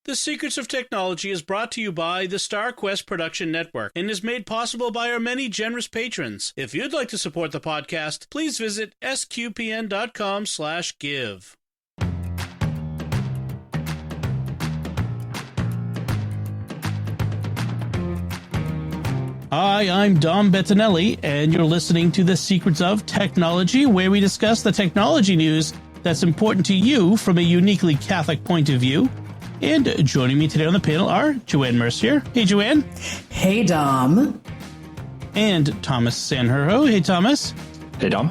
The Secrets of Technology is brought to you by the StarQuest Production Network and is made possible by our many generous patrons. If you'd like to support the podcast, please visit sqpn.com/give. Hi, I'm Dom Bettinelli, and you're listening to The Secrets of Technology, where we discuss the technology news that's important to you from a uniquely Catholic point of view. And joining me today on the panel are Joanne Mercier. Hey, Joanne. Hey, Dom. And Thomas Sanjurjo. Hey, Thomas. Hey, Dom.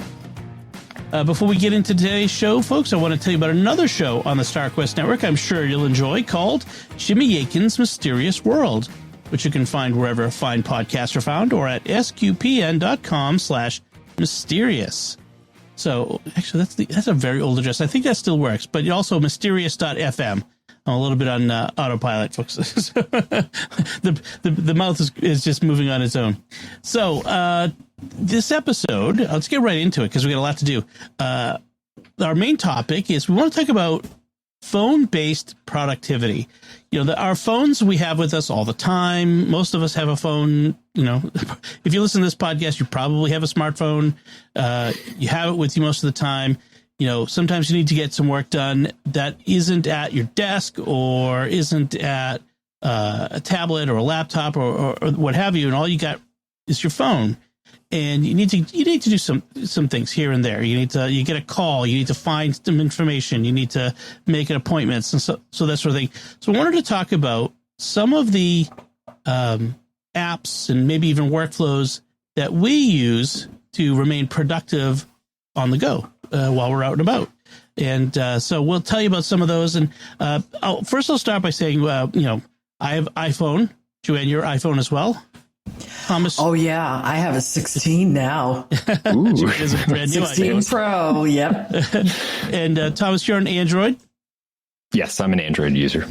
Before we get into today's show, folks, I want to tell you about another show on the StarQuest Network I'm sure you'll enjoy called Jimmy Akin's Mysterious World, which you can find wherever fine podcasts are found or at sqpn.com/mysterious. So, actually, that's a very old address. I think that still works, but also mysterious.fm. I'm a little bit on autopilot, folks. the mouth is just moving on its own. So this episode, let's get right into it because we got a lot to do. Our main topic is we want to talk about phone-based productivity. You know, our phones we have with us all the time. Most of us have a phone. You know, if you listen to this podcast, you probably have a smartphone. You have it with you most of the time. You know, sometimes you need to get some work done that isn't at your desk or isn't at a tablet or a laptop or what have you, and all you got is your phone. And you need to do some things here and there. You get a call. You need to find some information. You need to make an appointment, and so that sort of thing. So I wanted to talk about some of the apps and maybe even workflows that we use to remain productive on the go while we're out and about. And so we'll tell you about some of those. And I'll start by saying, I have iPhone. Joanne, your iPhone as well. Thomas. Oh, yeah. I have a 16 now. Ooh. 16 Pro. Yep. And Thomas, you're an Android? Yes, I'm an Android user.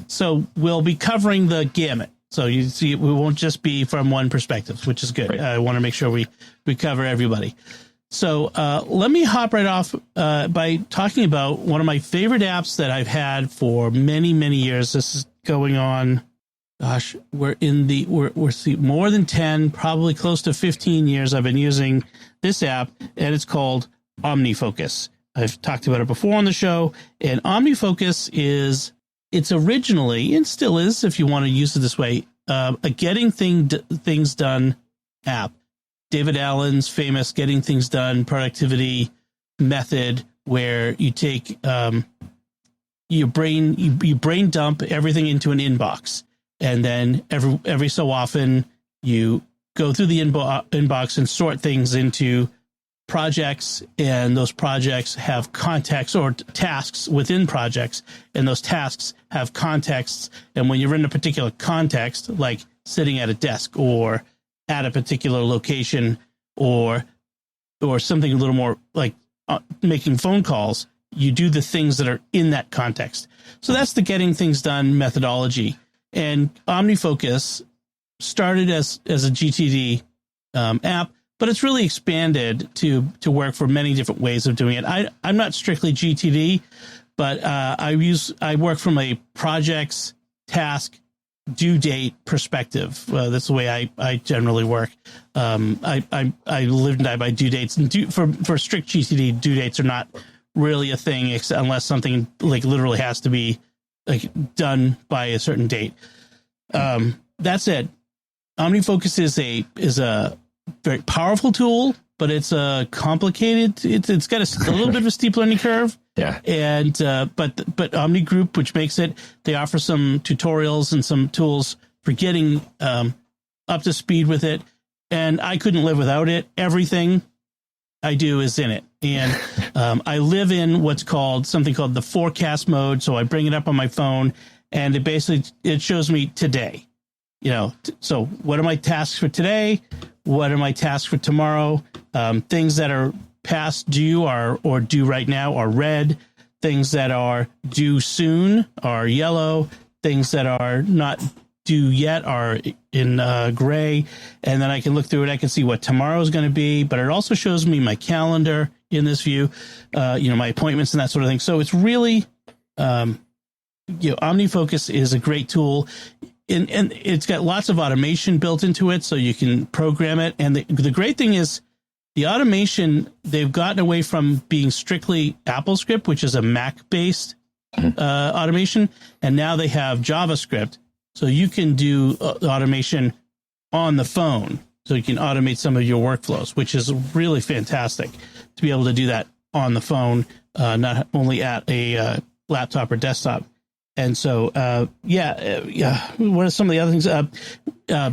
So we'll be covering the gamut. So you see, we won't just be from one perspective, which is good. Right. I want to make sure we cover everybody. So let me hop right off by talking about one of my favorite apps that I've had for many, many years. This is going on, gosh, we're more than 10, probably close to 15 years I've been using this app, and it's called OmniFocus. I've talked about it before on the show, and OmniFocus it's originally, and still is, if you want to use it this way, a getting things done app. David Allen's famous getting things done productivity method, where you take you brain dump everything into an inbox, and then every so often you go through the inbox and sort things into projects, and those projects have contexts or tasks within projects, and those tasks have contexts. And when you're in a particular context, like sitting at a desk or at a particular location or something a little more like making phone calls, you do the things that are in that context. So that's the getting things done methodology. And OmniFocus started as a GTD app, but it's really expanded to work for many different ways of doing it. I'm not strictly GTD, but I work from a projects, task, due date perspective. That's the way I generally work. I live and die by due dates, and for strict GTD, due dates are not really a thing unless something like literally has to be like done by a certain date. That said, OmniFocus is a very powerful tool, but it's a complicated. It's got a little bit of a steep learning curve. Yeah. And but Omni Group, which makes it, they offer some tutorials and some tools for getting up to speed with it. And I couldn't live without it. Everything I do is in it. And I live in something called the forecast mode. So I bring it up on my phone, and it shows me today. You know, so what are my tasks for today? What are my tasks for tomorrow? Things that are past due or due right now are red. Things that are due soon are yellow. Things that are not due yet are in gray. And then I can look through it. I can see what tomorrow is going to be, but it also shows me my calendar in this view, my appointments and that sort of thing. So it's really OmniFocus is a great tool. And it's got lots of automation built into it, so you can program it. And the great thing is the automation, they've gotten away from being strictly AppleScript, which is a Mac-based automation, and now they have JavaScript. So you can do automation on the phone. So you can automate some of your workflows, which is really fantastic to be able to do that on the phone, not only at a laptop or desktop. And so, what are some of the other things?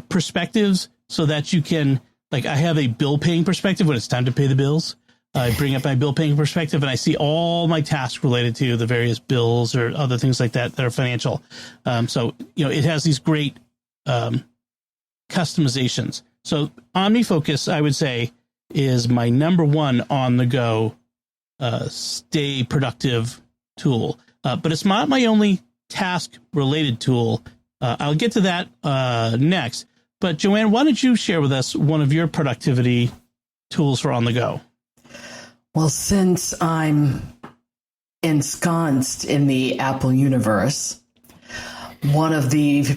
Perspectives, so that you can, like, I have a bill paying perspective when it's time to pay the bills. I bring up my bill paying perspective and I see all my tasks related to the various bills or other things like that are financial. So, it has these great customizations. So OmniFocus, I would say, is my number one on the go, stay productive tool. But it's not my only task related tool. I'll get to that next. But Joanne, why don't you share with us one of your productivity tools for on the go? Well, since I'm ensconced in the Apple universe, one of the,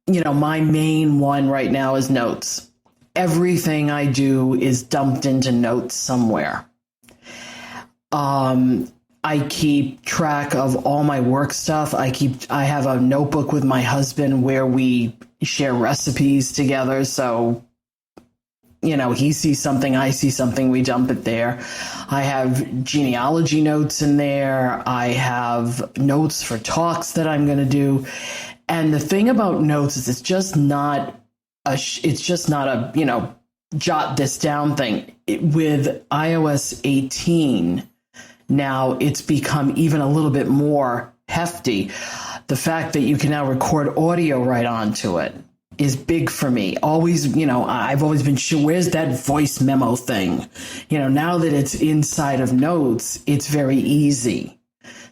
my main one right now is Notes. Everything I do is dumped into Notes somewhere. I keep track of all my work stuff. I have a notebook with my husband where we share recipes together. So, he sees something, I see something, we dump it there. I have genealogy notes in there. I have notes for talks that I'm going to do. And the thing about Notes is it's just not a jot this down thing. With iOS 18, now it's become even a little bit more hefty. The fact that you can now record audio right onto it is big for me. Always, I've always been sure, where's that voice memo thing? Now that it's inside of Notes, it's very easy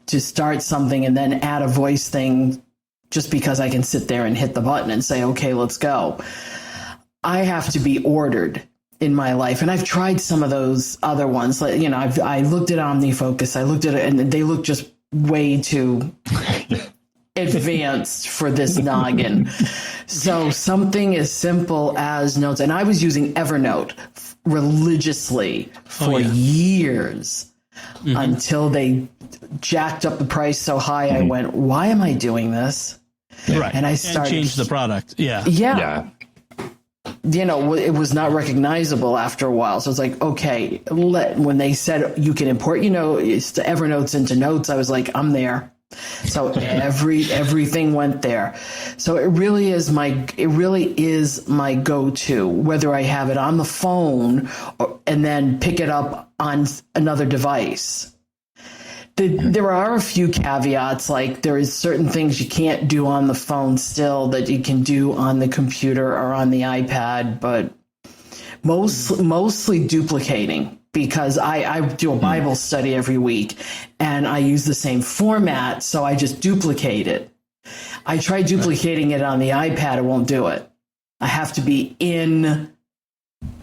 to start something and then add a voice thing just because I can sit there and hit the button and say, okay, let's go. I have to be ordered in my life. And I've tried some of those other ones. Like, I looked at OmniFocus. I looked at it and they look just way too advanced for this noggin. So something as simple as Notes. And I was using Evernote religiously for years until they jacked up the price so high. I went, why am I doing this? Right. And I started change the product. Yeah. It was not recognizable after a while. So it's like, okay, when they said you can import, Evernote's into Notes, I was like, I'm there. So everything went there. So it really is my go-to, whether I have it on the phone and then pick it up on another device. There are a few caveats, like there is certain things you can't do on the phone still that you can do on the computer or on the iPad, but mostly duplicating, because I do a Bible study every week and I use the same format, so I just duplicate it. I try duplicating it on the iPad, it won't do it. I have to be in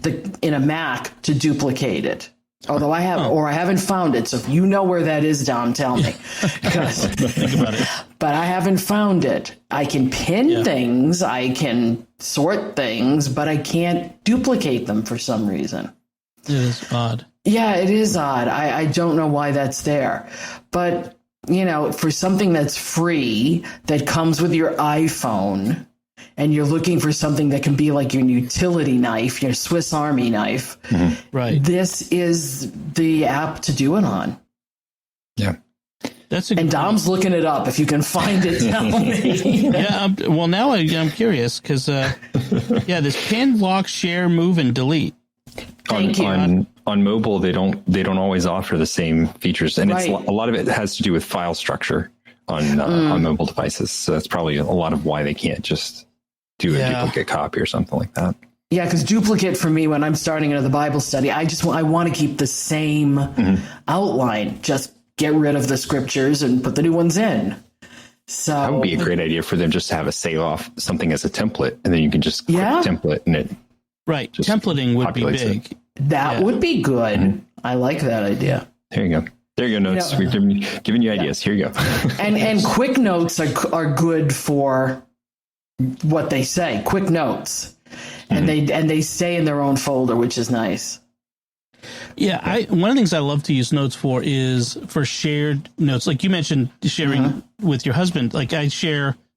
a Mac to duplicate it. Although I haven't found it. So if you know where that is, Dom, tell me. Think about it. But I haven't found it. I can pin things, I can sort things, but I can't duplicate them for some reason. It is odd. Yeah, it is odd. I don't know why that's there. But, for something that's free, that comes with your iPhone, and you're looking for something that can be like your utility knife, your Swiss Army knife, right? This is the app to do it on. Yeah. And Dom's looking it up. If you can find it, tell me. Well, now I'm curious because, this pin, lock, share, move, and delete. Thank you. On mobile, they don't always offer the same features, and it's a lot of it has to do with file structure on mobile devices. So that's probably a lot of why they can't just do a duplicate copy or something like that. Yeah, because duplicate for me, when I'm starting another Bible study, I want to keep the same outline. Just get rid of the scriptures and put the new ones in. So that would be a great idea for them, just to have a save off something as a template, and then you can just click template and it. Right, templating would be big. That would be good. I like that idea. There you go. There you go, notes. We've given you ideas. Here you go. and quick notes are good for what they say. Quick notes, and they stay in their own folder, which is nice. Yeah, one of the things I love to use notes for is for shared notes. Like you mentioned, sharing with your husband. Like I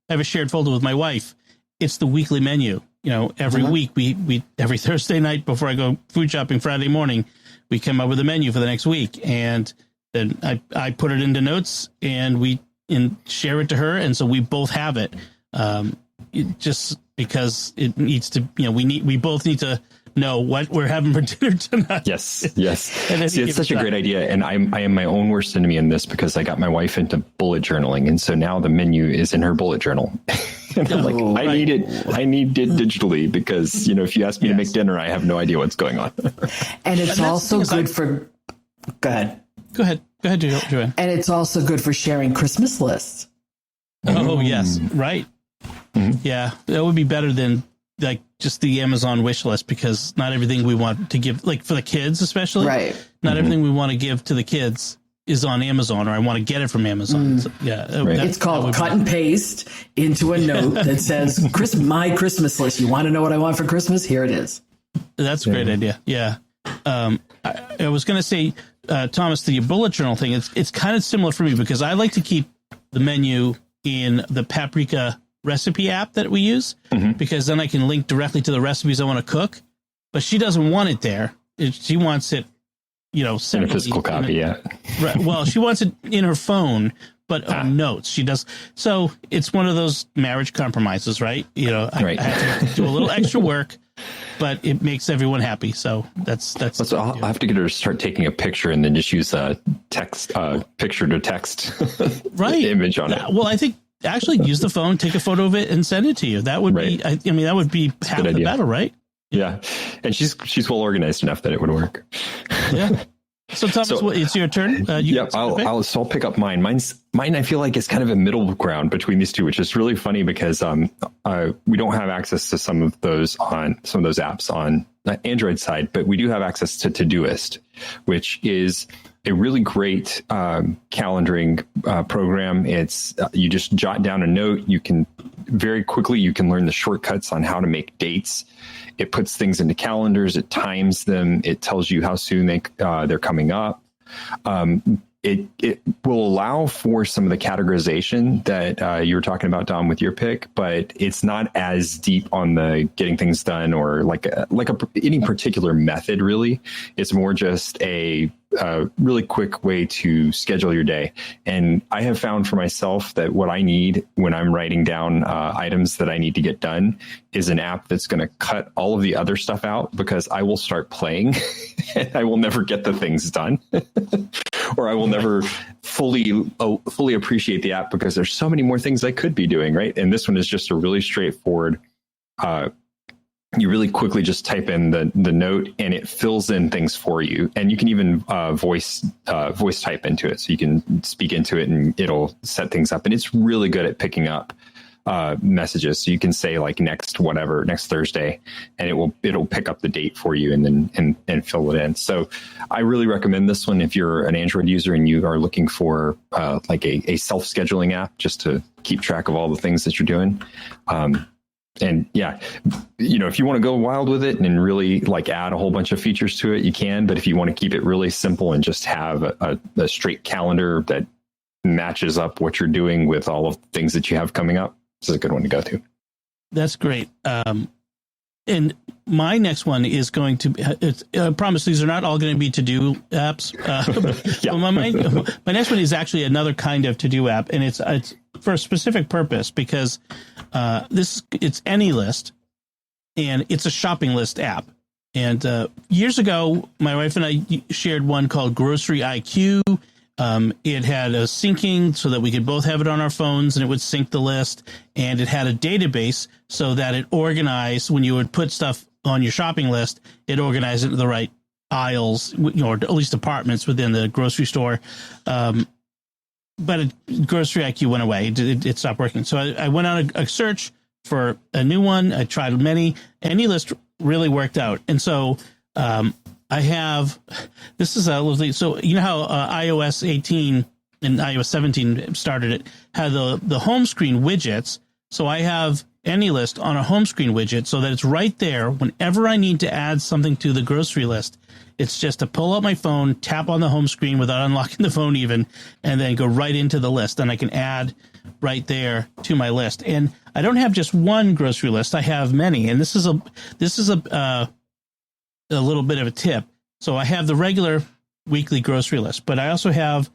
have a shared folder with my wife. It's the weekly menu. Every week we every Thursday night before I go food shopping Friday morning, we come up with a menu for the next week, and then I put it into notes and we share it to her, and so we both have it. Just because it needs to, we both need to know what we're having for dinner tonight. Yes. See, it's such a great idea, and I am my own worst enemy in this because I got my wife into bullet journaling, and so now the menu is in her bullet journal. And I'm like, I need it digitally because if you ask me to make dinner, I have no idea what's going on. And it's also good for. Go ahead, Joanne. And it's also good for sharing Christmas lists. Oh yes, right. Yeah, that would be better than like just the Amazon wish list, because not everything we want to give, like for the kids especially, right? Not everything we want to give to the kids is on Amazon, or I want to get it from Amazon. So, It's called cut and paste into a note that says my Christmas list. You want to know what I want for Christmas? Here it is. That's a great idea. Yeah. I was going to say, Thomas, the bullet journal thing, it's kind of similar for me because I like to keep the menu in the Paprika recipe app that we use, because then I can link directly to the recipes I want to cook. But she doesn't want it there. She wants it, in a physical copy. Right. Well, she wants it in her phone, but on notes she does. So it's one of those marriage compromises, right? I have to do a little extra work, but it makes everyone happy. So that's. I'll have to get her to start taking a picture and then just use a text, picture to text, image on it. Well, I think actually use the phone, take a photo of it, and send it to you. That would be. That would be half the battle, right? Yeah, and she's well organized enough that it would work. Yeah. So Thomas, it's your turn. I'll pick up mine. Mine. I feel like is kind of a middle ground between these two, which is really funny because we don't have access to some of those apps on the Android side, but we do have access to Todoist, which is a really great calendaring program. It's you just jot down a note. You can very quickly learn the shortcuts on how to make dates. It puts things into calendars. It times them. It tells you how soon they're coming up. It will allow for some of the categorization that you were talking about, Dom, with your pick, but it's not as deep on the getting things done or any particular method. Really, it's more just a really quick way to schedule your day. And I have found for myself that what I need when I'm writing down items that I need to get done is an app that's going to cut all of the other stuff out, because I will start playing and I will never get the things done or I will never fully appreciate the app because there's so many more things I could be doing. Right. And this one is just a really straightforward, you really quickly just type in the note and it fills in things for you. And you can even voice type into it. So you can speak into it and it'll set things up. And it's really good at picking up messages. So you can say like next Thursday, and it'll pick up the date for you and then fill it in. So I really recommend this one if you're an Android user and you are looking for like a self-scheduling app just to keep track of all the things that you're doing. And yeah, if you want to go wild with it and really add a whole bunch of features to it, you can. But if you want to keep it really simple and just have a straight calendar that matches up what you're doing with all of the things that you have coming up, this is a good one to go to. That's great. And my next one is going to I promise these are not all going to be to-do apps. My next one is actually another kind of to-do app, and it's for a specific purpose, because it's AnyList, and it's a shopping list app. And years ago, my wife and I shared one called Grocery IQ. It had a syncing so that we could both have it on our phones, and it would sync the list. And it had a database so that it organized when you would put stuff on your shopping list, it organized it into the right aisles, or at least departments within the grocery store. But Grocery IQ went away. It stopped working. So I went on a search for a new one. I tried many. AnyList really worked out. And so I have, this is a little thing. So you know how iOS 18 and iOS 17 started it, had the home screen widgets. So I have AnyList on a home screen widget so that it's right there whenever I need to add something to the grocery list. It's just to pull out my phone, tap on the home screen without unlocking the phone even, and then go right into the list. And I can add right there to my list. And I don't have just one grocery list. I have many. And this is a little bit of a tip. So I have the regular weekly grocery list, but I also have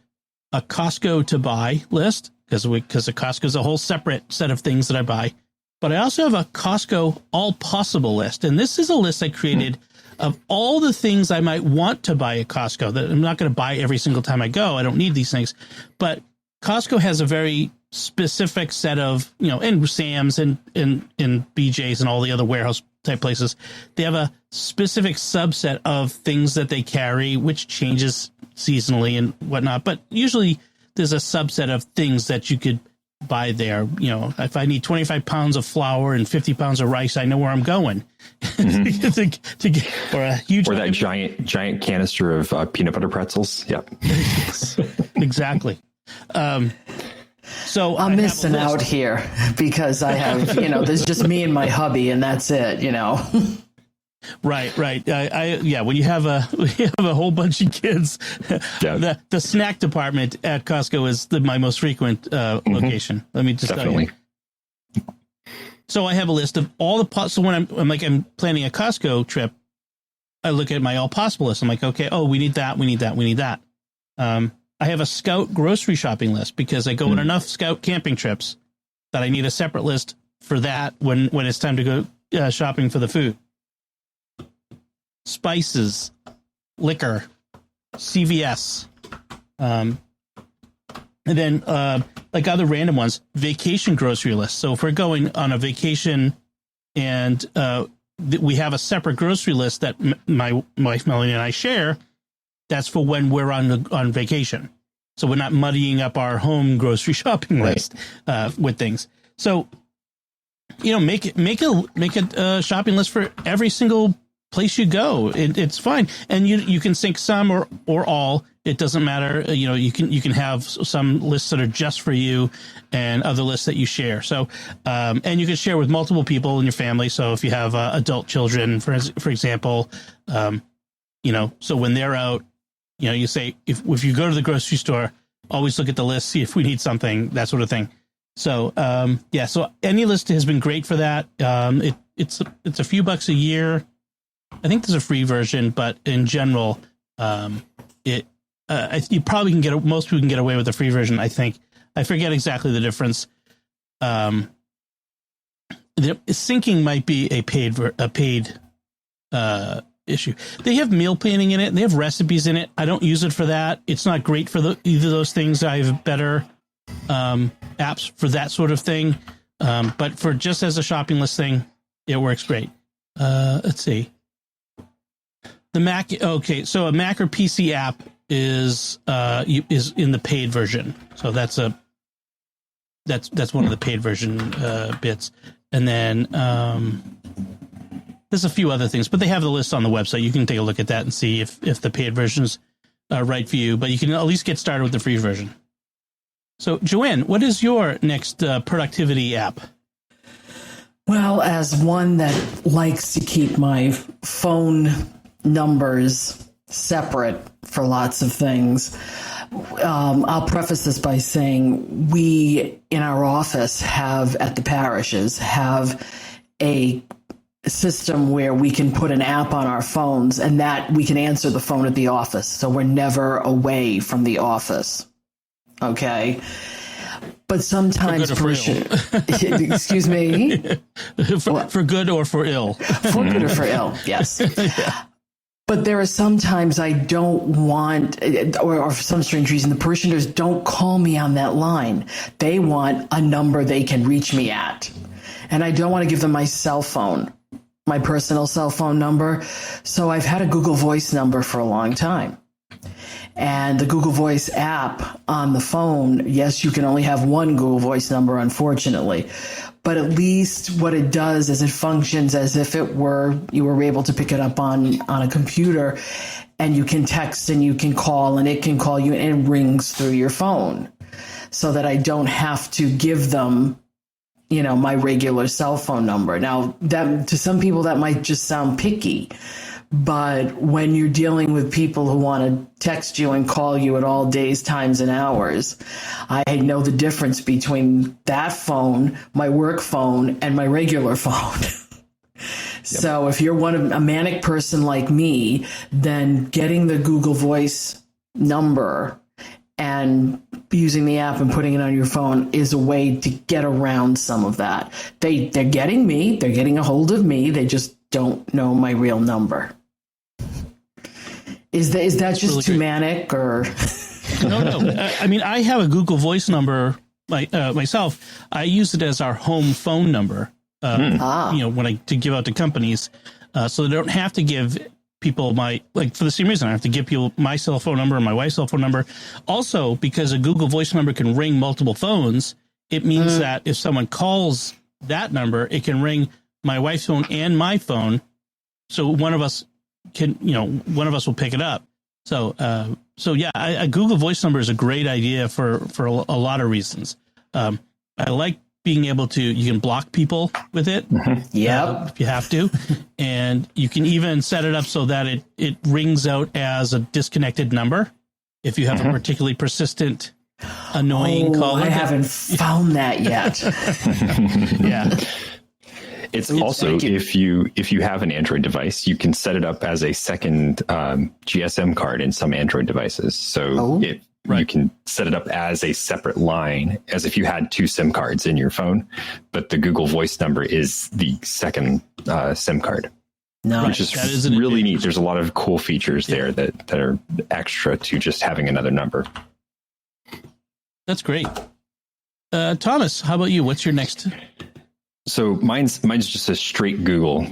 a Costco to buy list because the Costco is a whole separate set of things that I buy. But I also have a Costco all possible list. And this is a list I created of all the things I might want to buy at Costco that I'm not going to buy every single time I go. I don't need these things. But Costco has a very specific set of, and Sam's and BJ's and all the other warehouse type places. They have a specific subset of things that they carry, which changes seasonally and whatnot. But usually there's a subset of things that you could buy there. If I need 25 pounds of flour and 50 pounds of rice, I know where I'm going to get, or a huge, or that giant canister of peanut butter pretzels. Yep. Exactly. So I'm missing out here because I have, there's just me and my hubby and that's it, Right. When you have a whole bunch of kids, the snack department at Costco is my most frequent location. Let me just Definitely. tell you. So I have a list of all the so when I'm planning a Costco trip, I look at my all possible list. I'm like, okay, we need that, we need that, we need that. I have a Scout grocery shopping list because I go on enough Scout camping trips that I need a separate list for that when it's time to go shopping for the food. Spices, liquor, CVS, and then like other random ones, vacation grocery lists. So if we're going on a vacation and we have a separate grocery list that my wife Melanie and I share, that's for when we're on vacation. So we're not muddying up our home grocery shopping list with things. So make a shopping list for every single place you go. It's fine, and you can sync some or all. It doesn't matter. You can have some lists that are just for you, and other lists that you share. So, and you can share with multiple people in your family. So if you have adult children, for example, so when they're out, you say if you go to the grocery store, always look at the list, see if we need something, that sort of thing. So so AnyList has been great for that. It's a few bucks a year. I think there's a free version, but in general, you probably can most people can get away with the free version. I think. I forget exactly the difference. The syncing might be a paid issue. They have meal planning in it. And they have recipes in it. I don't use it for that. It's not great for either of those things. I have better apps for that sort of thing. But for just as a shopping list thing, it works great. Let's see. The Mac. Okay, so a Mac or PC app is in the paid version. So that's one of the paid version bits. And then there's a few other things, but they have the list on the website. You can take a look at that and see if the paid version's right for you. But you can at least get started with the free version. So, Joanne, what is your next productivity app? Well, as one that likes to keep my phone numbers separate for lots of things, I'll preface this by saying we in our office at the parishes have a system where we can put an app on our phones and that we can answer the phone at the office. So we're never away from the office. Okay. But sometimes excuse me, for good or for ill, for good or for ill. Yes. Yeah. But there are some times I don't want, or for some strange reason, the parishioners don't call me on that line. They want a number they can reach me at. And I don't want to give them my cell phone, my personal cell phone number. So I've had a Google Voice number for a long time. And the Google Voice app on the phone, yes, you can only have one Google Voice number, unfortunately. But at least what it does is it functions as if you were able to pick it up on a computer, and you can text and you can call and it can call you and it rings through your phone, so that I don't have to give them, my regular cell phone number. Now, that to some people that might just sound picky, but when you're dealing with people who want to text you and call you at all days, times, and hours, I know the difference between that phone, my work phone, and my regular phone. So if you're a manic person like me, then getting the Google Voice number and using the app and putting it on your phone is a way to get around some of that. They're getting me. They're getting a hold of me. They just don't know my real number. Is that just really too manic, or? No. I mean, I have a Google Voice number myself. I use it as our home phone number. When to give out to companies, so they don't have to give people for the same reason I have to give people my cell phone number and my wife's cell phone number. Also, because a Google Voice number can ring multiple phones, it means that if someone calls that number, it can ring my wife's phone and my phone. So one of us will pick it up. So yeah, a Google Voice number is a great idea for a lot of reasons. I like being able to, you can block people with it. If you have to. And you can even set it up so that it rings out as a disconnected number if you have a particularly persistent, annoying caller. I haven't found that yet. Yeah. It's also, if you have an Android device, you can set it up as a second GSM card in some Android devices. So you can set it up as a separate line, as if you had two SIM cards in your phone, but the Google Voice number is the second SIM card, which is really neat. There's a lot of cool features there that are extra to just having another number. That's great. Thomas, how about you? What's your next? So mine's just a straight Google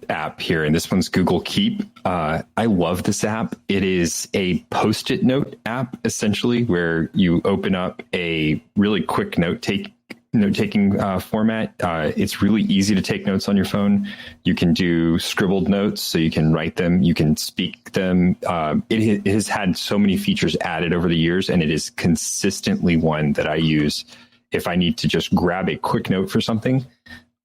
app here, and this one's Google Keep. I love this app. It is a Post-it note app, essentially, where you open up a really quick note-taking format. It's really easy to take notes on your phone. You can do scribbled notes, so you can write them, you can speak them. It has had so many features added over the years, and it is consistently one that I use if I need to just grab a quick note for something.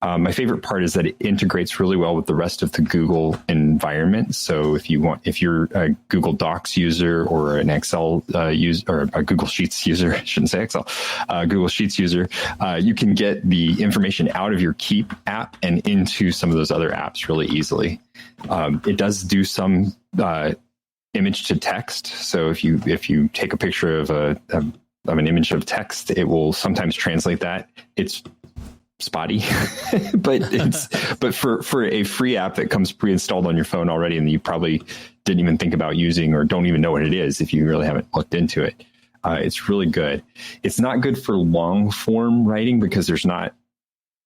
My favorite part is that it integrates really well with the rest of the Google environment. So if you're a Google Docs user or an Excel user, or a Google Sheets user, I shouldn't say Excel, Google Sheets user, you can get the information out of your Keep app and into some of those other apps really easily. It does do some image to text. So if you take a picture of an image of text, it will sometimes translate that. It's spotty, but for a free app that comes pre-installed on your phone already, and you probably didn't even think about using or don't even know what it is if you really haven't looked into it, it's really good. It's not good for long form writing because there's not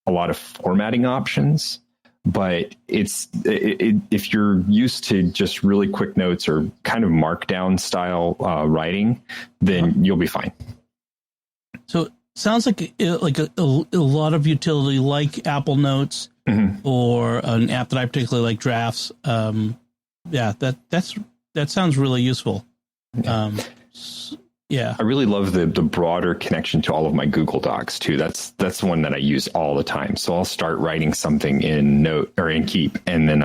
a lot of formatting options. But if you're used to just really quick notes or kind of markdown style writing, then you'll be fine. So sounds like a lot of utility, like Apple Notes or an app that I particularly like, Drafts. That sounds really useful. Yeah. I really love the broader connection to all of my Google Docs too. That's the one that I use all the time. So I'll start writing something in Note or in Keep, and then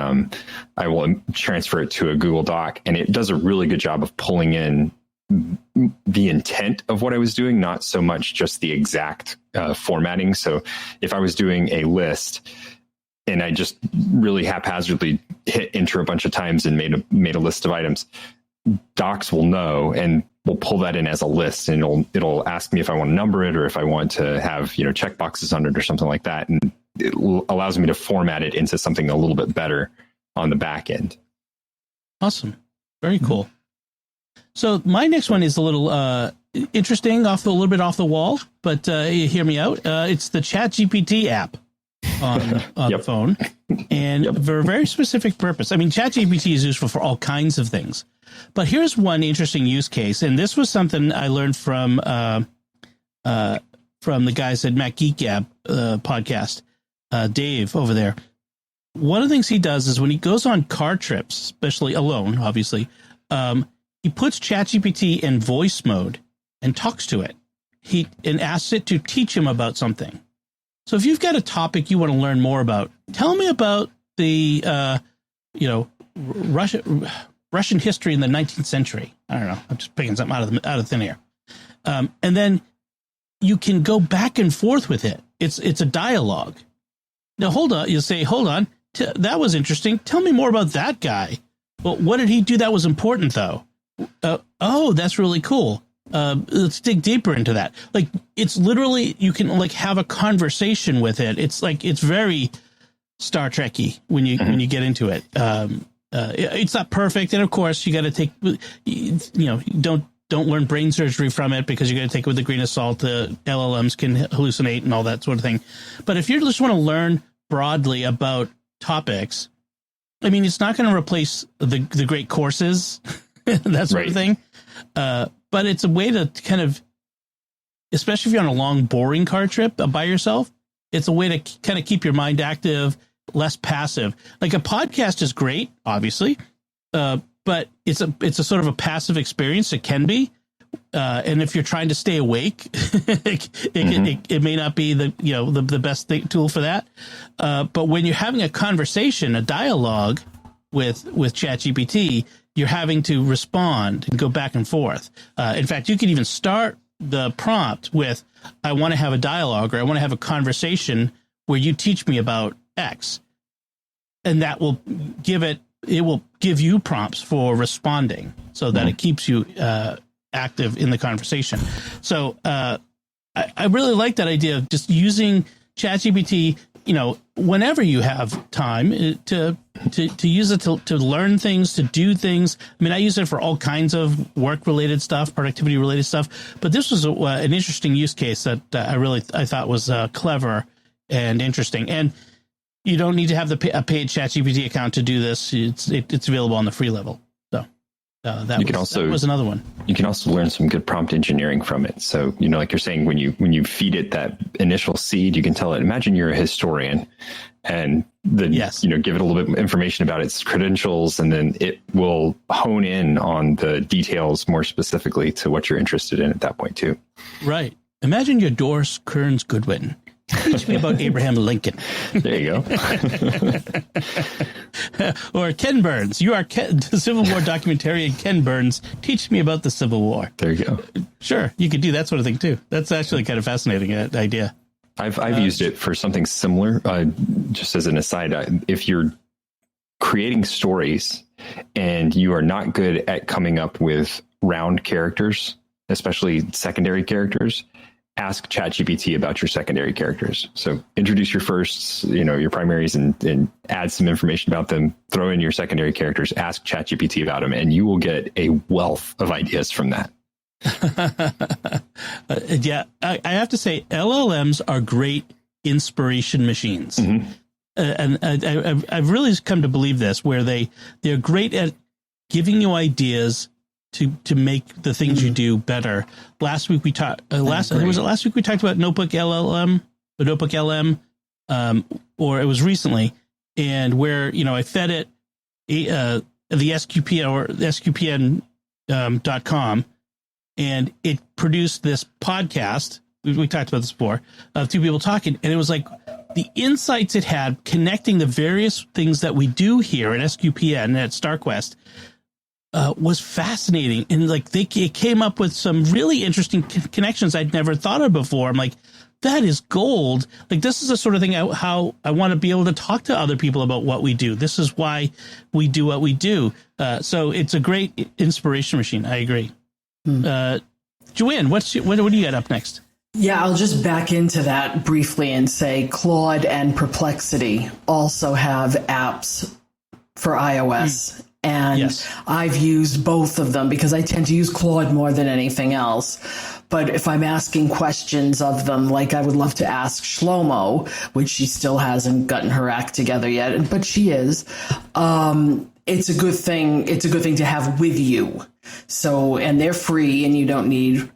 I will transfer it to a Google Doc, and it does a really good job of pulling in the intent of what I was doing, not so much just the exact formatting. So if I was doing a list and I just really haphazardly hit enter a bunch of times and made a list of items, Docs will know and will pull that in as a list, and it'll ask me if I want to number it or if I want to have check boxes on it or something like that, and it allows me to format it into something a little bit better on the back end. Awesome, very cool. So my next one is a little interesting, a little bit off the wall, but hear me out. It's the ChatGPT app on the phone, and for a very specific purpose. I mean, ChatGPT is useful for all kinds of things, But here's one interesting use case, and this was something I learned from the guys at Mac Geek Gab podcast, Dave over there. One of the things he does is when he goes on car trips, especially alone, obviously, he puts ChatGPT in voice mode and talks to it. And asks it to teach him about something. So if you've got a topic you want to learn more about, tell me about the Russian history in the 19th century. I don't know. I'm just picking something out of thin air. And then you can go back and forth with it. It's a dialogue. Now, hold on. You'll say, hold on. That was interesting. Tell me more about that guy. Well, what did he do that was important, though? Oh, that's really cool. Let's dig deeper into that. Like, it's literally, you can like have a conversation with it. It's like, it's very Star Trek-y when you get into it. It's not perfect. And of course you got to take, don't learn brain surgery from it, because you got to take it with a grain of salt. The LLMs can hallucinate and all that sort of thing. But if you just want to learn broadly about topics, I mean, it's not going to replace the great courses, that sort of thing. But it's a way to kind of, especially if you're on a long, boring car trip by yourself, it's a way to kind of keep your mind active, less passive. Like a podcast is great, obviously, but it's a sort of a passive experience. It can be. And if you're trying to stay awake, it may not be the best tool for that. But when you're having a conversation, a dialogue with ChatGPT, you're having to respond and go back and forth. In fact, you can even start the prompt with, I want to have a dialogue, or I want to have a conversation where you teach me about X. And that will will give you prompts for responding, so that it keeps you active in the conversation. So I really like that idea of just using ChatGPT, whenever you have time to use it to learn things, to do things. I mean, I use it for all kinds of work related stuff, productivity related stuff. But this was an interesting use case that I thought was clever and interesting. And you don't need to have a paid ChatGPT account to do this. It's available on the free level. So that was another one. You can also learn some good prompt engineering from it. So, like you're saying, when you feed it that initial seed, you can tell it, imagine you're a historian, and then, give it a little bit of information about its credentials, and then it will hone in on the details more specifically to what you're interested in at that point too. Right. Imagine you're Doris Kearns Goodwin. Teach me about Abraham Lincoln. There you go. Or Ken Burns. You are the Civil War documentarian Ken Burns. Teach me about the Civil War. There you go. Sure, you could do that sort of thing too. That's actually kind of fascinating idea. I've used it for something similar. Just as an aside, if you're creating stories and you are not good at coming up with round characters, especially secondary characters, ask ChatGPT about your secondary characters. So introduce your firsts, your primaries, and add some information about them. Throw in your secondary characters, ask ChatGPT about them, and you will get a wealth of ideas from that. Yeah, I have to say, LLMs are great inspiration machines. Mm-hmm. And I've really come to believe this, where they're great at giving you ideas to make the things you do better. Last week we talked. Last week we talked about Notebook LLM, or Notebook LM, or it was recently, and where I fed it the SQPN or SQPN.com, and it produced this podcast. We talked about this before, of two people talking, and it was like the insights it had connecting the various things that we do here at SQPN at StarQuest. Was fascinating, and it came up with some really interesting connections I'd never thought of before. I'm like, that is gold. Like, this is the sort of thing how I want to be able to talk to other people about what we do. This is why we do what we do. So it's a great inspiration machine. I agree. Joanne, what do you got up next? Yeah, I'll just back into that briefly and say Claude and Perplexity also have apps for iOS. And yes. I've used both of them because I tend to use Claude more than anything else. But if I'm asking questions of them, like I would love to ask Shlomo, which she still hasn't gotten her act together yet, but she is. it's a good thing. It's a good thing to have with you. So, and they're free, and you don't need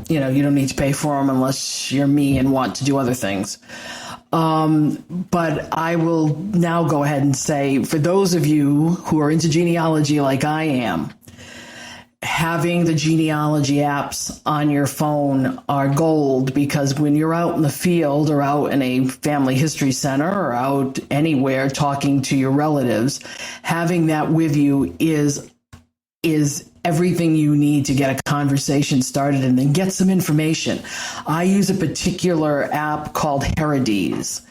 to pay for them unless you're me and want to do other things. But I will now go ahead and say, for those of you who are into genealogy like I am, having the genealogy apps on your phone are gold, because when you're out in the field or out in a family history center or out anywhere talking to your relatives, having that with you is everything you need to get a conversation started and then get some information. I use a particular app called Herodes,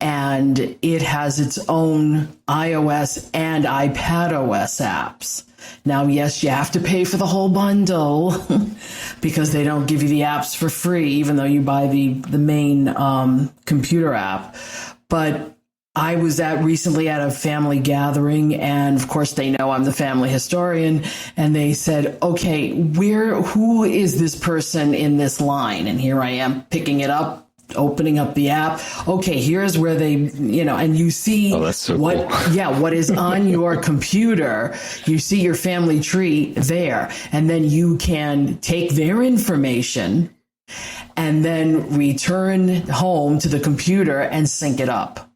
and it has its own iOS and iPadOS apps. Now, yes, you have to pay for the whole bundle because they don't give you the apps for free, even though you buy the main computer app. But I was recently at a family gathering, and of course they know I'm the family historian, and they said, okay, who is this person in this line? And here I am picking it up, opening up the app. Okay, here's where they, and you see what is on your computer. You see your family tree there, and then you can take their information and then return home to the computer and sync it up.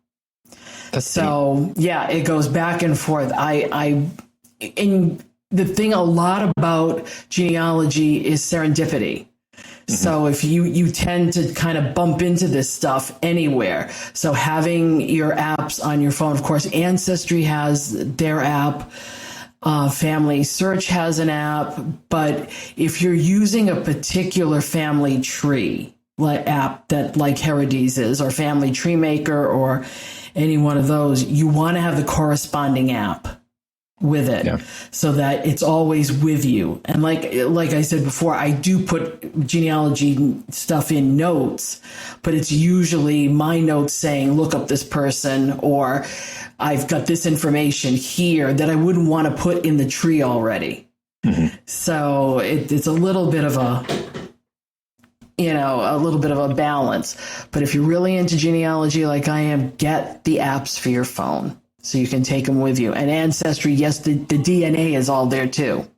It goes back and forth. And the thing a lot about genealogy is serendipity. So if you tend to kind of bump into this stuff anywhere. So having your apps on your phone, of course, Ancestry has their app. Family Search has an app. But if you're using a particular family tree app that like Herodes is, or Family Tree Maker, or any one of those, you want to have the corresponding app with it, so that it's always with you. And like I said before, I do put genealogy stuff in notes, but it's usually my notes saying, look up this person, or I've got this information here that I wouldn't want to put in the tree already. So it's a little bit of a balance. But if you're really into genealogy like I am, get the apps for your phone so you can take them with you. And Ancestry, yes, the DNA is all there too.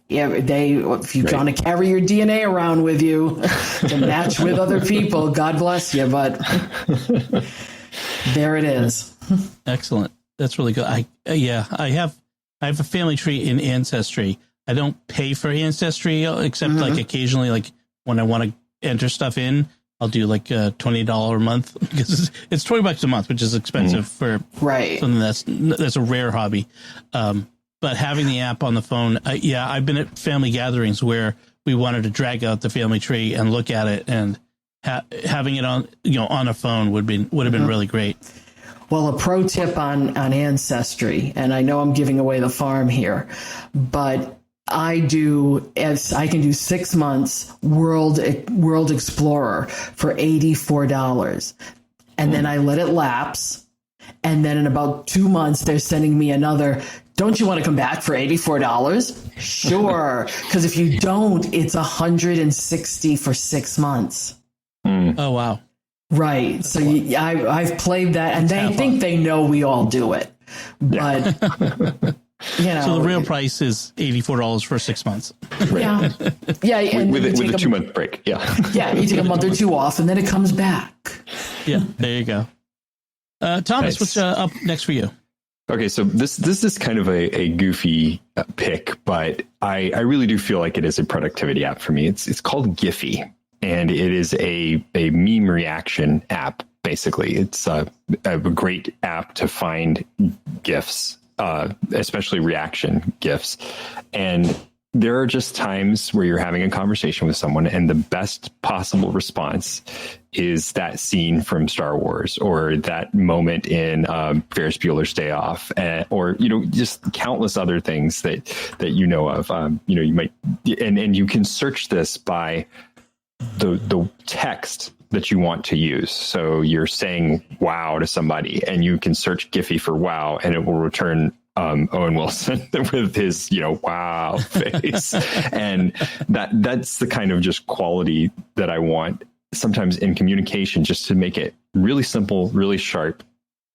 Yeah, if you want to carry your DNA around with you to match with other people, God bless you. But there it is. Excellent. That's really good. I have a family tree in Ancestry. I don't pay for Ancestry except like occasionally, like when I want to enter stuff in, I'll do like $20 a month, because it's $20 a month, which is expensive for something that's a rare hobby. But having the app on the phone, I've been at family gatherings where we wanted to drag out the family tree and look at it, and having it on a phone would have been really great. Well, a pro tip on Ancestry, and I know I'm giving away the farm here, but I can do 6 months World Explorer for $84, and then I let it lapse, and then in about 2 months they're sending me another. Don't you want to come back for $84? Sure, because if you don't, it's $160 for 6 months. Oh wow! Right. That's I've played that, and they think they know we all do it, but. So the real price is $84 for 6 months. Yeah. And with a 2 month break. Yeah, you take a month or two off, and then it comes back. Yeah, there you go. Thomas, nice. What's up next for you? Okay, so this is kind of a goofy pick, but I really do feel like it is a productivity app for me. It's called Giphy, and it is a meme reaction app. Basically, it's a great app to find GIFs. Especially reaction GIFs. And there are just times where you're having a conversation with someone, and the best possible response is that scene from Star Wars, or that moment in Ferris Bueller's Day Off, or just countless other things that you know of. You might, and you can search this by the text that you want to use. So you're saying wow to somebody, and you can search Giphy for wow, and it will return Owen Wilson with his wow face. And that's the kind of just quality that I want sometimes in communication, just to make it really simple, really sharp,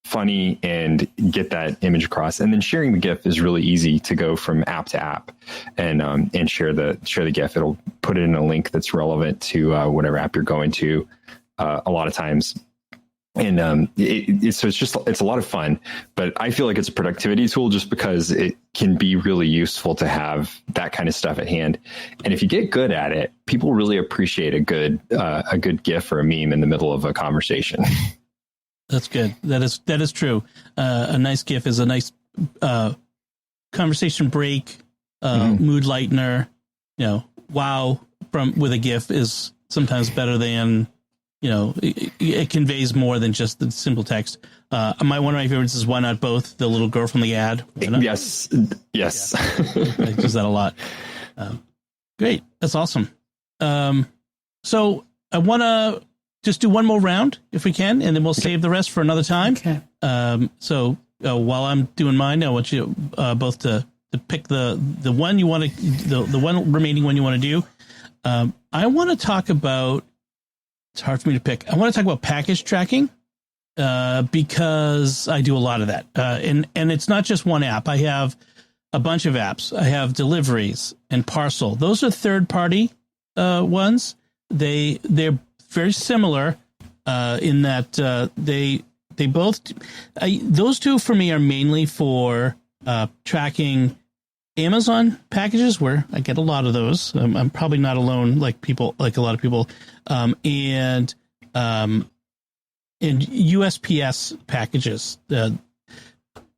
funny and get that image across. And then sharing the GIF is really easy to go from app to app and share the GIF. It'll put it in a link that's relevant to whatever app you're going to a lot of times. And it's a lot of fun, but I feel like it's a productivity tool just because it can be really useful to have that kind of stuff at hand. And if you get good at it, people really appreciate a good GIF or a meme in the middle of a conversation. That's good. That is true. A nice GIF is a nice conversation break, mood lightener. Wow with a GIF is sometimes better than. It conveys more than just the simple text. One of my favorites is Why Not Both? The little girl from the ad. Yes. Yeah. I use that a lot. Great. That's awesome. So I want to just do one more round if we can, and then we'll save the rest for another time. Okay. So while I'm doing mine, I want you both to pick the one you want to, the one remaining one you want to do. I want to talk about, it's hard for me to pick. I want to talk about package tracking because I do a lot of that. And it's not just one app. I have a bunch of apps. I have Deliveries and Parcel. Those are third-party ones. They're very similar in that they both. Those two for me are mainly for tracking Amazon packages, where I get a lot of those. I'm probably not alone, like a lot of people, and USPS packages. The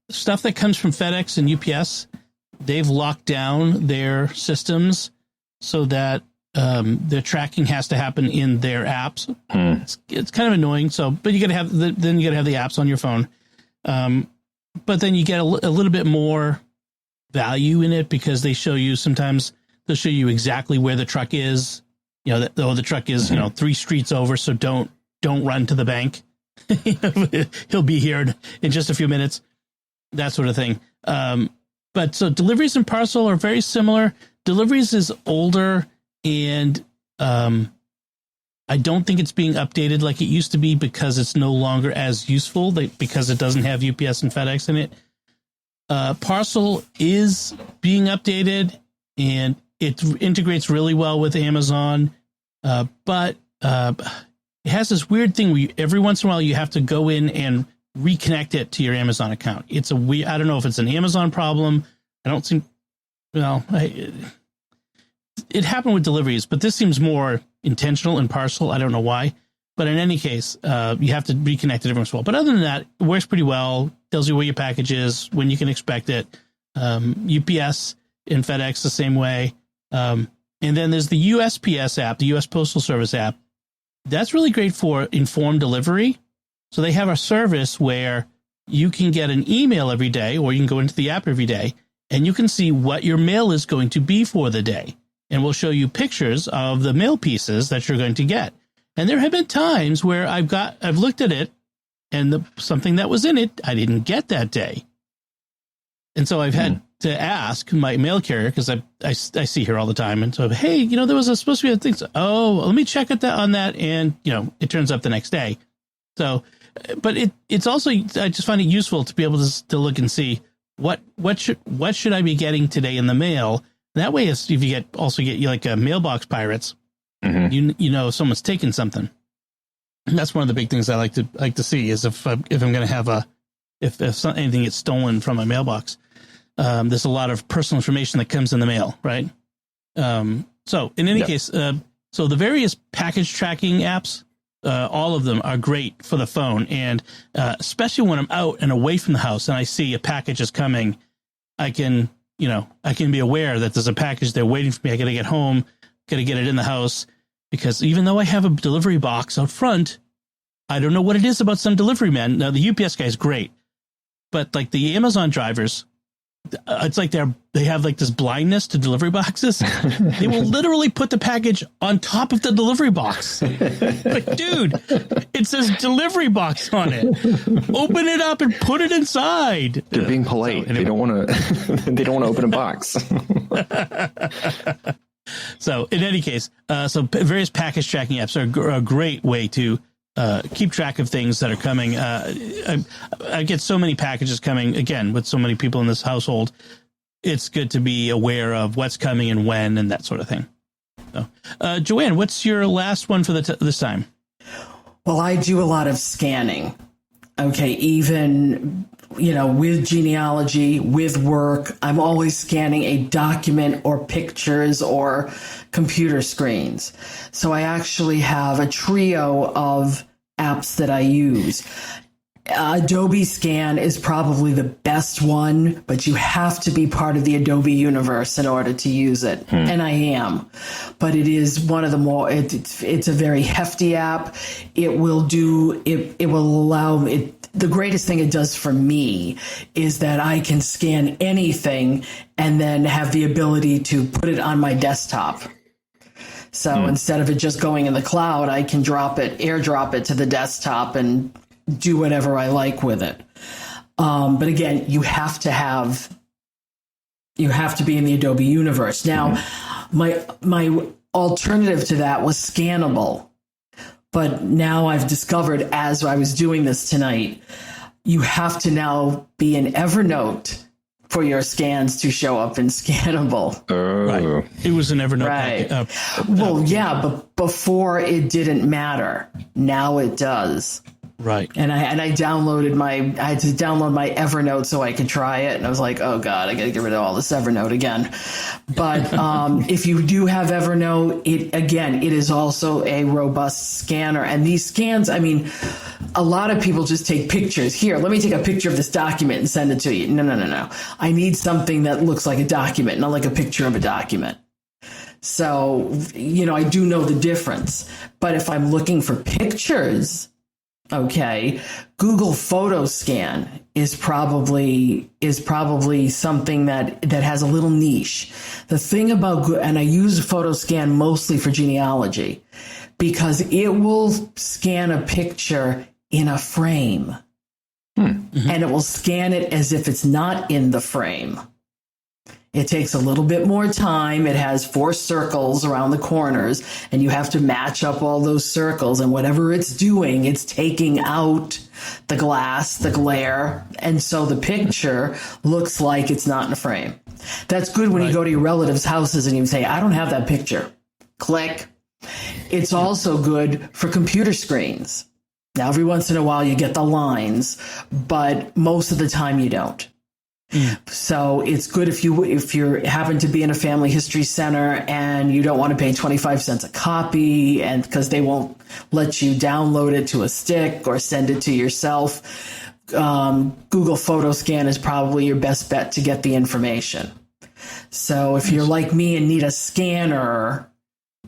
stuff that comes from FedEx and UPS, they've locked down their systems so that their tracking has to happen in their apps. It's kind of annoying. But you got to have the apps on your phone. But then you get a little bit more value in it because sometimes they'll show you exactly where the truck is. The truck is 3 streets over, so don't run to the bank. He'll be here in just a few minutes, that sort of thing. But so Deliveries and Parcel are very similar. Deliveries is older, and I don't think it's being updated like it used to be because it's no longer as useful because it doesn't have UPS and FedEx in it. Parcel is being updated, and it integrates really well with Amazon, but it has this weird thing where every once in a while you have to go in and reconnect it to your Amazon account. I don't know if it's an Amazon problem. It happened with Deliveries, but this seems more intentional in Parcel. I don't know why. But in any case, you have to reconnect it every once in a while. But other than that, it works pretty well. Tells you where your package is, when you can expect it. UPS and FedEx the same way. And then there's the USPS app, the U.S. Postal Service app. That's really great for informed delivery. So they have a service where you can get an email every day, or you can go into the app every day, and you can see what your mail is going to be for the day. And we'll show you pictures of the mail pieces that you're going to get. And there have been times where I've looked at it, and something that was in it I didn't get that day. And so I've had to ask my mail carrier, because I see her all the time. And so, hey, there was supposed to be a thing. So, let me check on that. And, it turns up the next day. So, but it's also, I just find it useful to be able to look and see what should I be getting today in the mail. That way, if you get like mailbox pirates, someone's taken something. And that's one of the big things I like to see is if I'm going to have if anything gets stolen from my mailbox. There's a lot of personal information that comes in the mail, right? So in any case, so the various package tracking apps, all of them are great for the phone, and especially when I'm out and away from the house and I see a package is coming, I can be aware that there's a package there waiting for me. I got to get home, got to get it in the house, because even though I have a delivery box out front, I don't know what it is about some delivery man. Now, the UPS guy is great, but like the Amazon drivers, it's like they have like this blindness to delivery boxes. They will literally put the package on top of the delivery box. Like, dude, it says delivery box on it. Open it up and put it inside. They're being polite. So anyway. They don't want to open a box. So in any case, so various package tracking apps are a great way to keep track of things that are coming. I get so many packages coming, again, with so many people in this household. It's good to be aware of what's coming and when and that sort of thing. So, Joanne, what's your last one for this time? Well, I do a lot of scanning. Okay, even, with genealogy, with work, I'm always scanning a document or pictures or computer screens. So I actually have a trio of apps that I use. Adobe Scan is probably the best one, but you have to be part of the Adobe universe in order to use it. And I am, but it is one of the more, it's a very hefty app. It will allow it. The greatest thing it does for me is that I can scan anything and then have the ability to put it on my desktop. So instead of it just going in the cloud, I can airdrop it to the desktop and do whatever I like with it. But again, you have to be in the Adobe universe. Now, my alternative to that was Scannable. But now I've discovered, as I was doing this tonight, you have to now be in Evernote for your scans to show up in Scannable. Right. It was an Evernote. Right. Well, yeah, but before it didn't matter. Now it does. Right. And I had to download my Evernote so I could try it. And I was like, oh God, I got to get rid of all this Evernote again. But if you do have Evernote, it is also a robust scanner. And these scans, a lot of people just take pictures. Here, let me take a picture of this document and send it to you. No. I need something that looks like a document, not like a picture of a document. So, I do know the difference. But if I'm looking for pictures, okay, Google Photo Scan is probably something that has a little niche. The thing about and I use Photo Scan mostly for genealogy because it will scan a picture in a frame, and it will scan it as if it's not in the frame. It takes a little bit more time. It has 4 circles around the corners, and you have to match up all those circles. And whatever it's doing, it's taking out the glass, the glare. And so the picture looks like it's not in a frame. That's good when you go to your relatives' houses and you say, I don't have that picture. Click. It's also good for computer screens. Now, every once in a while you get the lines, but most of the time you don't. So it's good if you happen to be in a family history center and you don't want to pay 25 cents a copy, and because they won't let you download it to a stick or send it to yourself. Google Photo Scan is probably your best bet to get the information. So if you're like me and need a scanner,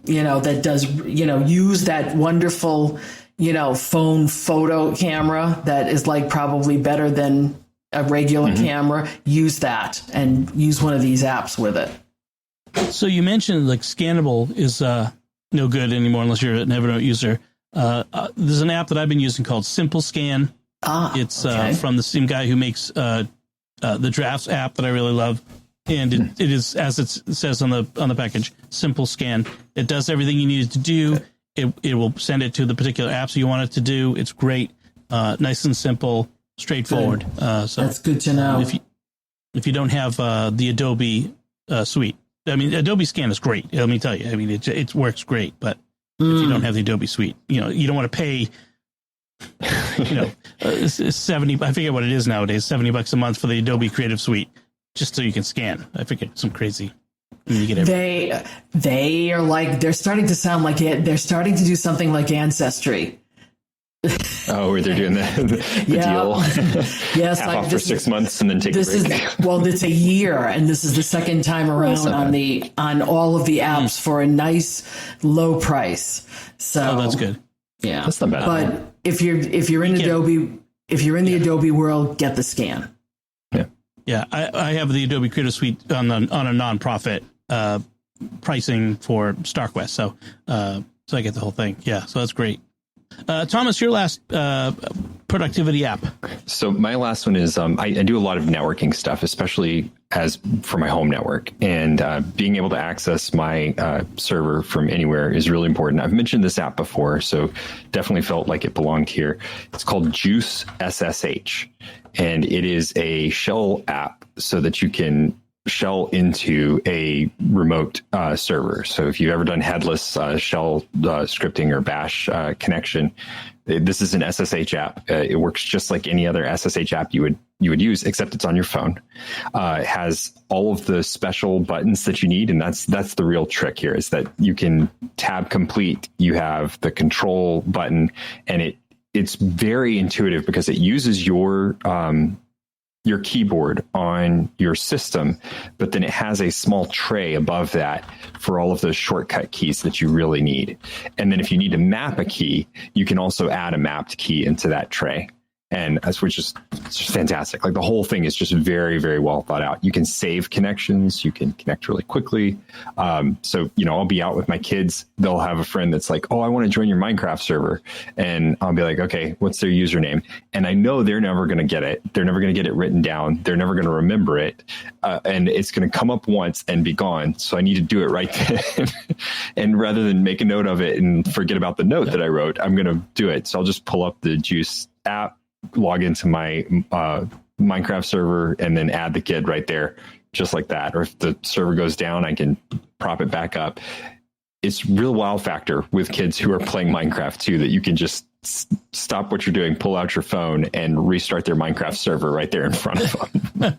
that does, use that wonderful, phone photo camera that is like probably better than a regular camera, use that and use one of these apps with it. So you mentioned like Scannable is no good anymore unless you're an Evernote user. There's an app that I've been using called Simple Scan. It's from the same guy who makes the Drafts app that I really love. And it is, as it says on the package, Simple Scan. It does everything you need it to do. It will send it to the particular apps you want it to do. It's great, nice and simple. Straightforward. So that's good to know. If you don't have the Adobe suite, Adobe Scan is great. Let me tell you. It works great. But if you don't have the Adobe suite, you don't want to pay. 70. I forget what it is nowadays. $70 a month for the Adobe Creative Suite, just so you can scan. I forget, some crazy. You get they are like, they're starting to sound like it. They're starting to do something like Ancestry. Oh, where they're doing the deal. Yes, half off for 6 months and then take a break. It's a year, and this is the second time around on all of the apps for a nice low price. So that's good. Yeah, that's not bad. But if you're in Adobe, if you're in the Adobe world, get the scan. Yeah, I have the Adobe Creative Suite on a nonprofit pricing for StarQuest, so I get the whole thing. Yeah, so that's great. Thomas, your last productivity app? So my last one is I do a lot of networking stuff, especially as for my home network, and being able to access my server from anywhere is really important. I've mentioned this app before, so definitely felt like it belonged here. It's called Juice SSH, and it is a shell app so that you can shell into a remote server. So if you've ever done headless shell scripting or bash connection, this is an SSH app. It works just like any other SSH app you would use, except it's on your phone. It has all of the special buttons that you need, and that's the real trick here, is that you can tab complete. You have the control button, and it's very intuitive because it uses your keyboard on your system, but then it has a small tray above that for all of those shortcut keys that you really need. And then if you need to map a key, you can also add a mapped key into that tray. And which is just fantastic. Like the whole thing is just very, very well thought out. You can save connections. You can connect really quickly. So, I'll be out with my kids. They'll have a friend that's like, oh, I want to join your Minecraft server. And I'll be like, okay, what's their username? And I know they're never going to get it. They're never going to get it written down. They're never going to remember it. And it's going to come up once and be gone. So I need to do it right then. And rather than make a note of it and forget about the note that I wrote, I'm going to do it. So I'll just pull up the Juice app, log into my Minecraft server, and then add the kid right there, just like that. Or if the server goes down, I can prop it back up. It's real wow factor with kids who are playing Minecraft too, that you can just stop what you're doing, pull out your phone, and restart their Minecraft server right there in front of them.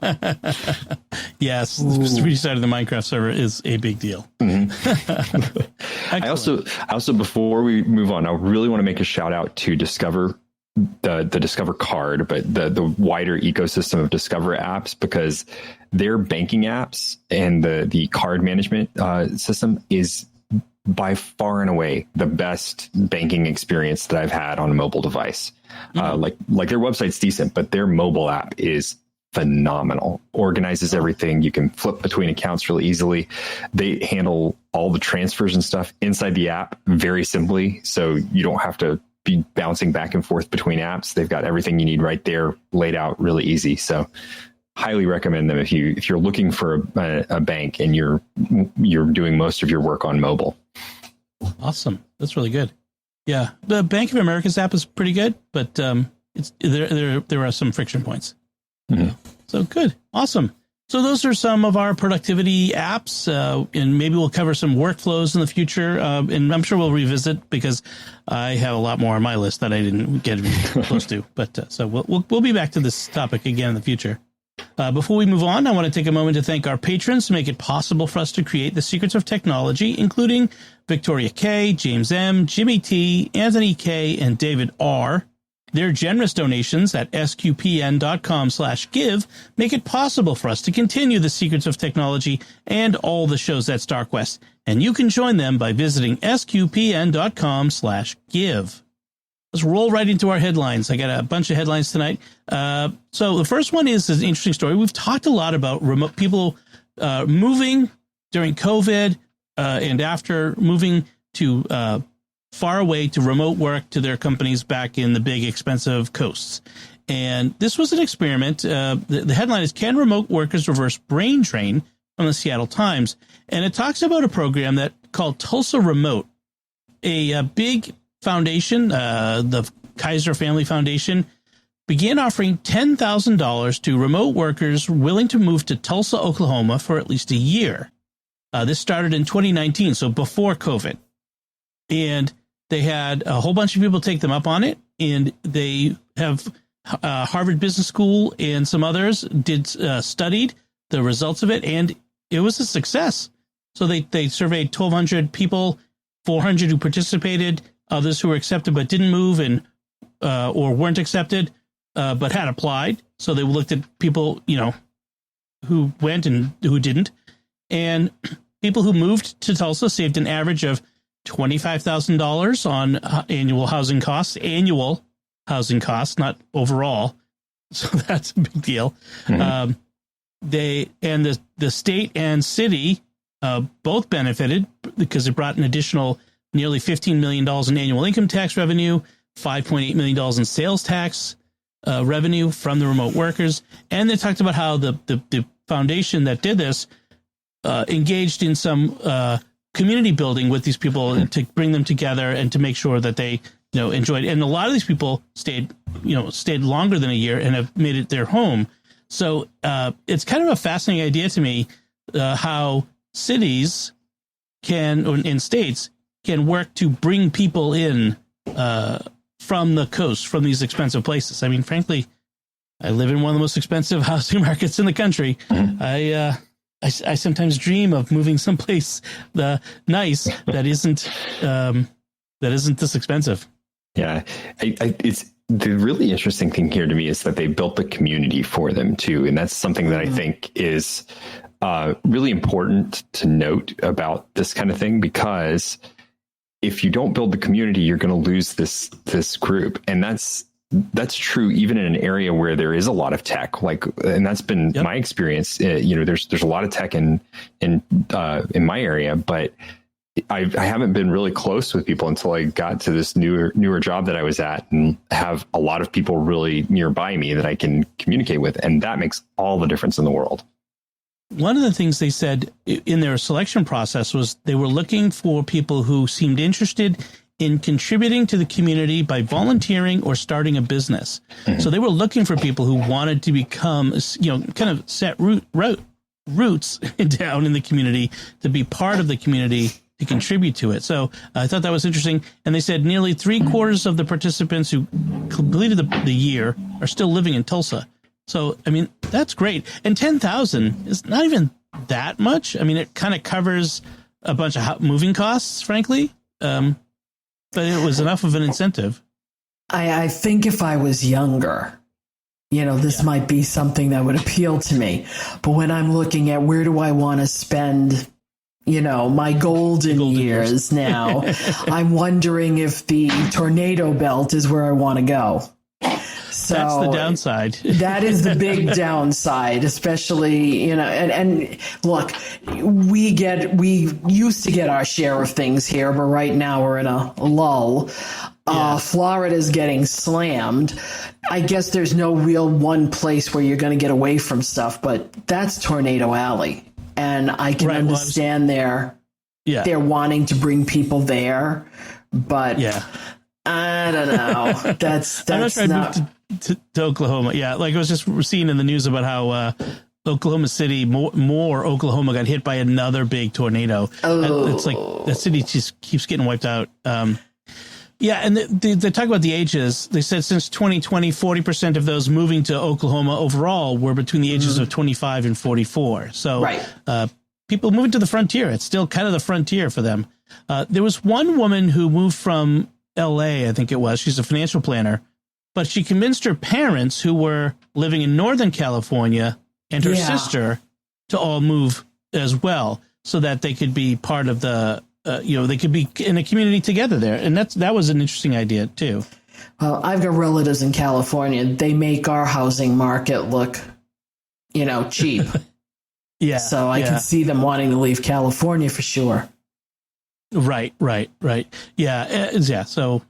Yes, restarting the Minecraft server is a big deal. Mm-hmm. I also, before we move on, I really want to make a shout out to Discover, the Discover card, but the wider ecosystem of Discover apps, because their banking apps and the card management system is by far and away the best banking experience that I've had on a mobile device. Like their website's decent, but their mobile app is phenomenal. Organizes everything. You can flip between accounts really easily. They handle all the transfers and stuff inside the app very simply, so you don't have to be bouncing back and forth between apps. They've got everything you need right there, laid out really easy. So highly recommend them if you're looking for a bank and you're doing most of your work on mobile. Awesome. That's really good. Yeah. The Bank of America's app is pretty good, but there are some friction points. Mm-hmm. So good. Awesome. So those are some of our productivity apps, and maybe we'll cover some workflows in the future. And I'm sure we'll revisit, because I have a lot more on my list that I didn't get close to. But so we'll be back to this topic again in the future. Before we move on, I want to take a moment to thank our patrons to make it possible for us to create the secrets of technology, including Victoria K, James M, Jimmy T, Anthony K, and David R. Their generous donations at sqpn.com/give make it possible for us to continue the secrets of technology and all the shows at StarQuest. And you can join them by visiting sqpn.com/give. Let's roll right into our headlines. I got a bunch of headlines tonight. So the first one is an interesting story. We've talked a lot about remote people moving during COVID and after, moving to far away to remote work to their companies back in the big expensive coasts. And this was an experiment. The headline is, "Can Remote Workers Reverse Brain Drain?" from the Seattle Times. And it talks about a program that called Tulsa Remote, a big foundation, the Kaiser Family Foundation, began offering $10,000 to remote workers willing to move to Tulsa, Oklahoma for at least a year. This started in 2019, so before COVID. And they had a whole bunch of people take them up on it, and they have Harvard Business School and some others studied the results of it, and it was a success. So they surveyed 1,200 people, 400 who participated, others who were accepted but didn't move, and or weren't accepted but had applied. So they looked at people, who went and who didn't, and people who moved to Tulsa saved an average of $25,000 on annual housing costs, not overall. So that's a big deal. Mm-hmm. The state and city both benefited because it brought an additional nearly $15 million in annual income tax revenue, $5.8 million in sales tax revenue from the remote workers. And they talked about how the foundation that did this engaged in some community building with these people to bring them together and to make sure that they enjoyed. And a lot of these people stayed longer than a year and have made it their home. So it's kind of a fascinating idea to me how cities in states can work to bring people in from the coast, from these expensive places. I mean, frankly, I live in one of the most expensive housing markets in the country. I sometimes dream of moving someplace nice that isn't this expensive. Yeah, it's the really interesting thing here to me is that they built the community for them too, and that's something that I think is really important to note about this kind of thing, because if you don't build the community, you're going to lose this group, and that's true even in an area where there is a lot of tech, and that's been my experience. There's a lot of tech in my area, but I haven't been really close with people until I got to this newer job that I was at, and have a lot of people really nearby me that I can communicate with, and that makes all the difference in the world. One of the things they said in their selection process was they were looking for people who seemed interested in contributing to the community by volunteering or starting a business. Mm-hmm. So they were looking for people who wanted to become, kind of set roots down in the community, to be part of the community, to contribute to it. So I thought that was interesting. And they said nearly 3/4 of the participants who completed the year are still living in Tulsa. So, I mean, that's great. And 10,000 is not even that much. I mean, it kind of covers a bunch of moving costs, frankly. But it was enough of an incentive. I think if I was younger, this might be something that would appeal to me. But when I'm looking at where do I want to spend, my golden years now, I'm wondering if the tornado belt is where I want to go. So that's the downside. That is the big downside, especially, and look, we used to get our share of things here, but right now we're in a lull. Florida's getting slammed. I guess there's no real one place where you're going to get away from stuff, but that's Tornado Alley. And I can understand they're wanting to bring people there, but I don't know. That's I'm not sure I'd move to Oklahoma. Yeah, like I was just seeing in the news about how Oklahoma City, more Oklahoma got hit by another big tornado. Oh. It's like that city just keeps getting wiped out. And they talk about the ages. They said since 2020, 40% of those moving to Oklahoma overall were between the ages of 25 and 44. So people moving to the frontier, it's still kind of the frontier for them. There was one woman who moved from LA, I think it was. She's a financial planner, but she convinced her parents, who were living in Northern California, and her sister to all move as well, so that they could be part of the, they could be in a community together there. And that was an interesting idea too. Well, I've got relatives in California. They make our housing market look, cheap. So I can see them wanting to leave California for sure. Right. Yeah. So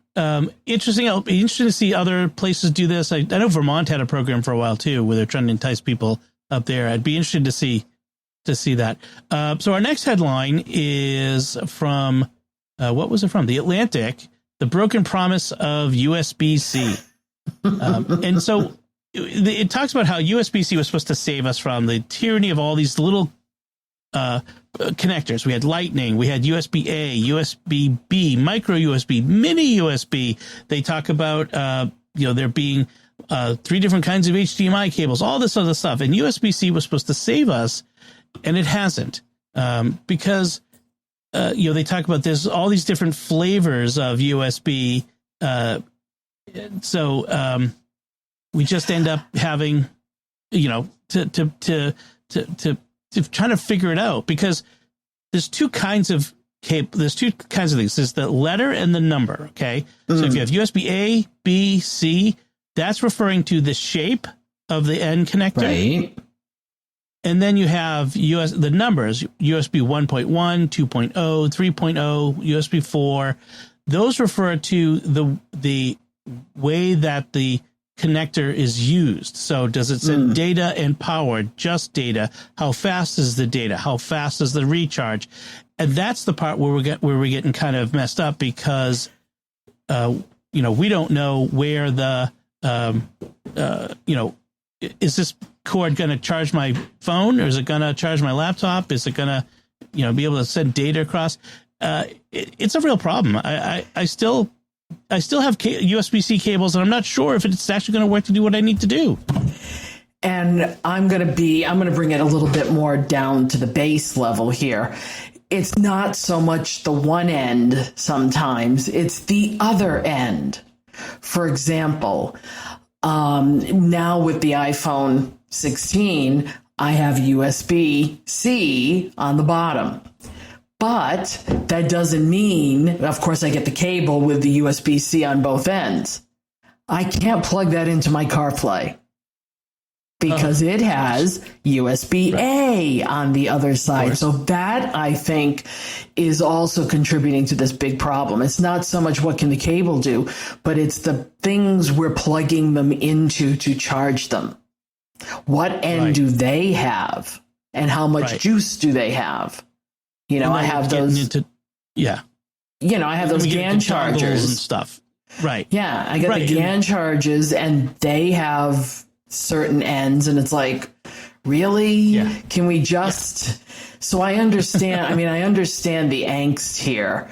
interesting. It'll be interesting to see other places do this. I know Vermont had a program for a while too, where they're trying to entice people up there. I'd be interested to see that. So our next headline is from what was it from? The Atlantic, The Broken Promise of USB-C. And so it talks about how USB-C was supposed to save us from the tyranny of all these little connectors. We had Lightning, we had USB-A, USB-B, micro USB, mini USB. They talk about, there being 3 different kinds of HDMI cables, all this other stuff. And USB-C was supposed to save us, and it hasn't, because, they talk about there's all these different flavors of USB. So we just end up having, to try to figure it out, because there's 2 kinds of there's 2 kinds of things. There's the letter and the number. Okay. So if you have USB A, B, C, that's referring to the shape of the end connector. Right. And then you have the numbers, USB 1.1, 2.0, 3.0, USB 4. Those refer to the way that the connector is used. So does it send data and power, just data? How fast is the data? How fast is the recharge? And that's the part where we're getting kind of messed up because, we don't know where the, is this cord going to charge my phone, or is it going to charge my laptop? Is it going to, be able to send data across? It's a real problem. I still have USB-C cables, and I'm not sure if it's actually going to work to do what I need to do. And I'm going to bring it a little bit more down to the base level here. It's not so much the one end sometimes, it's the other end. For example, now with the iPhone 16, I have USB-C on the bottom. But that doesn't mean, of course, I get the cable with the USB-C on both ends. I can't plug that into my CarPlay because it has USB-A on the other side. So that, I think, is also contributing to this big problem. It's not so much what can the cable do, but it's the things we're plugging them into to charge them. What end do they have? And how much juice do they have? I have those. I have those GAN chargers and stuff. Right. Yeah, I got the GAN charges, and they have certain ends, and it's like, really? Yeah. Can we just? Yeah. So I understand. I understand the angst here,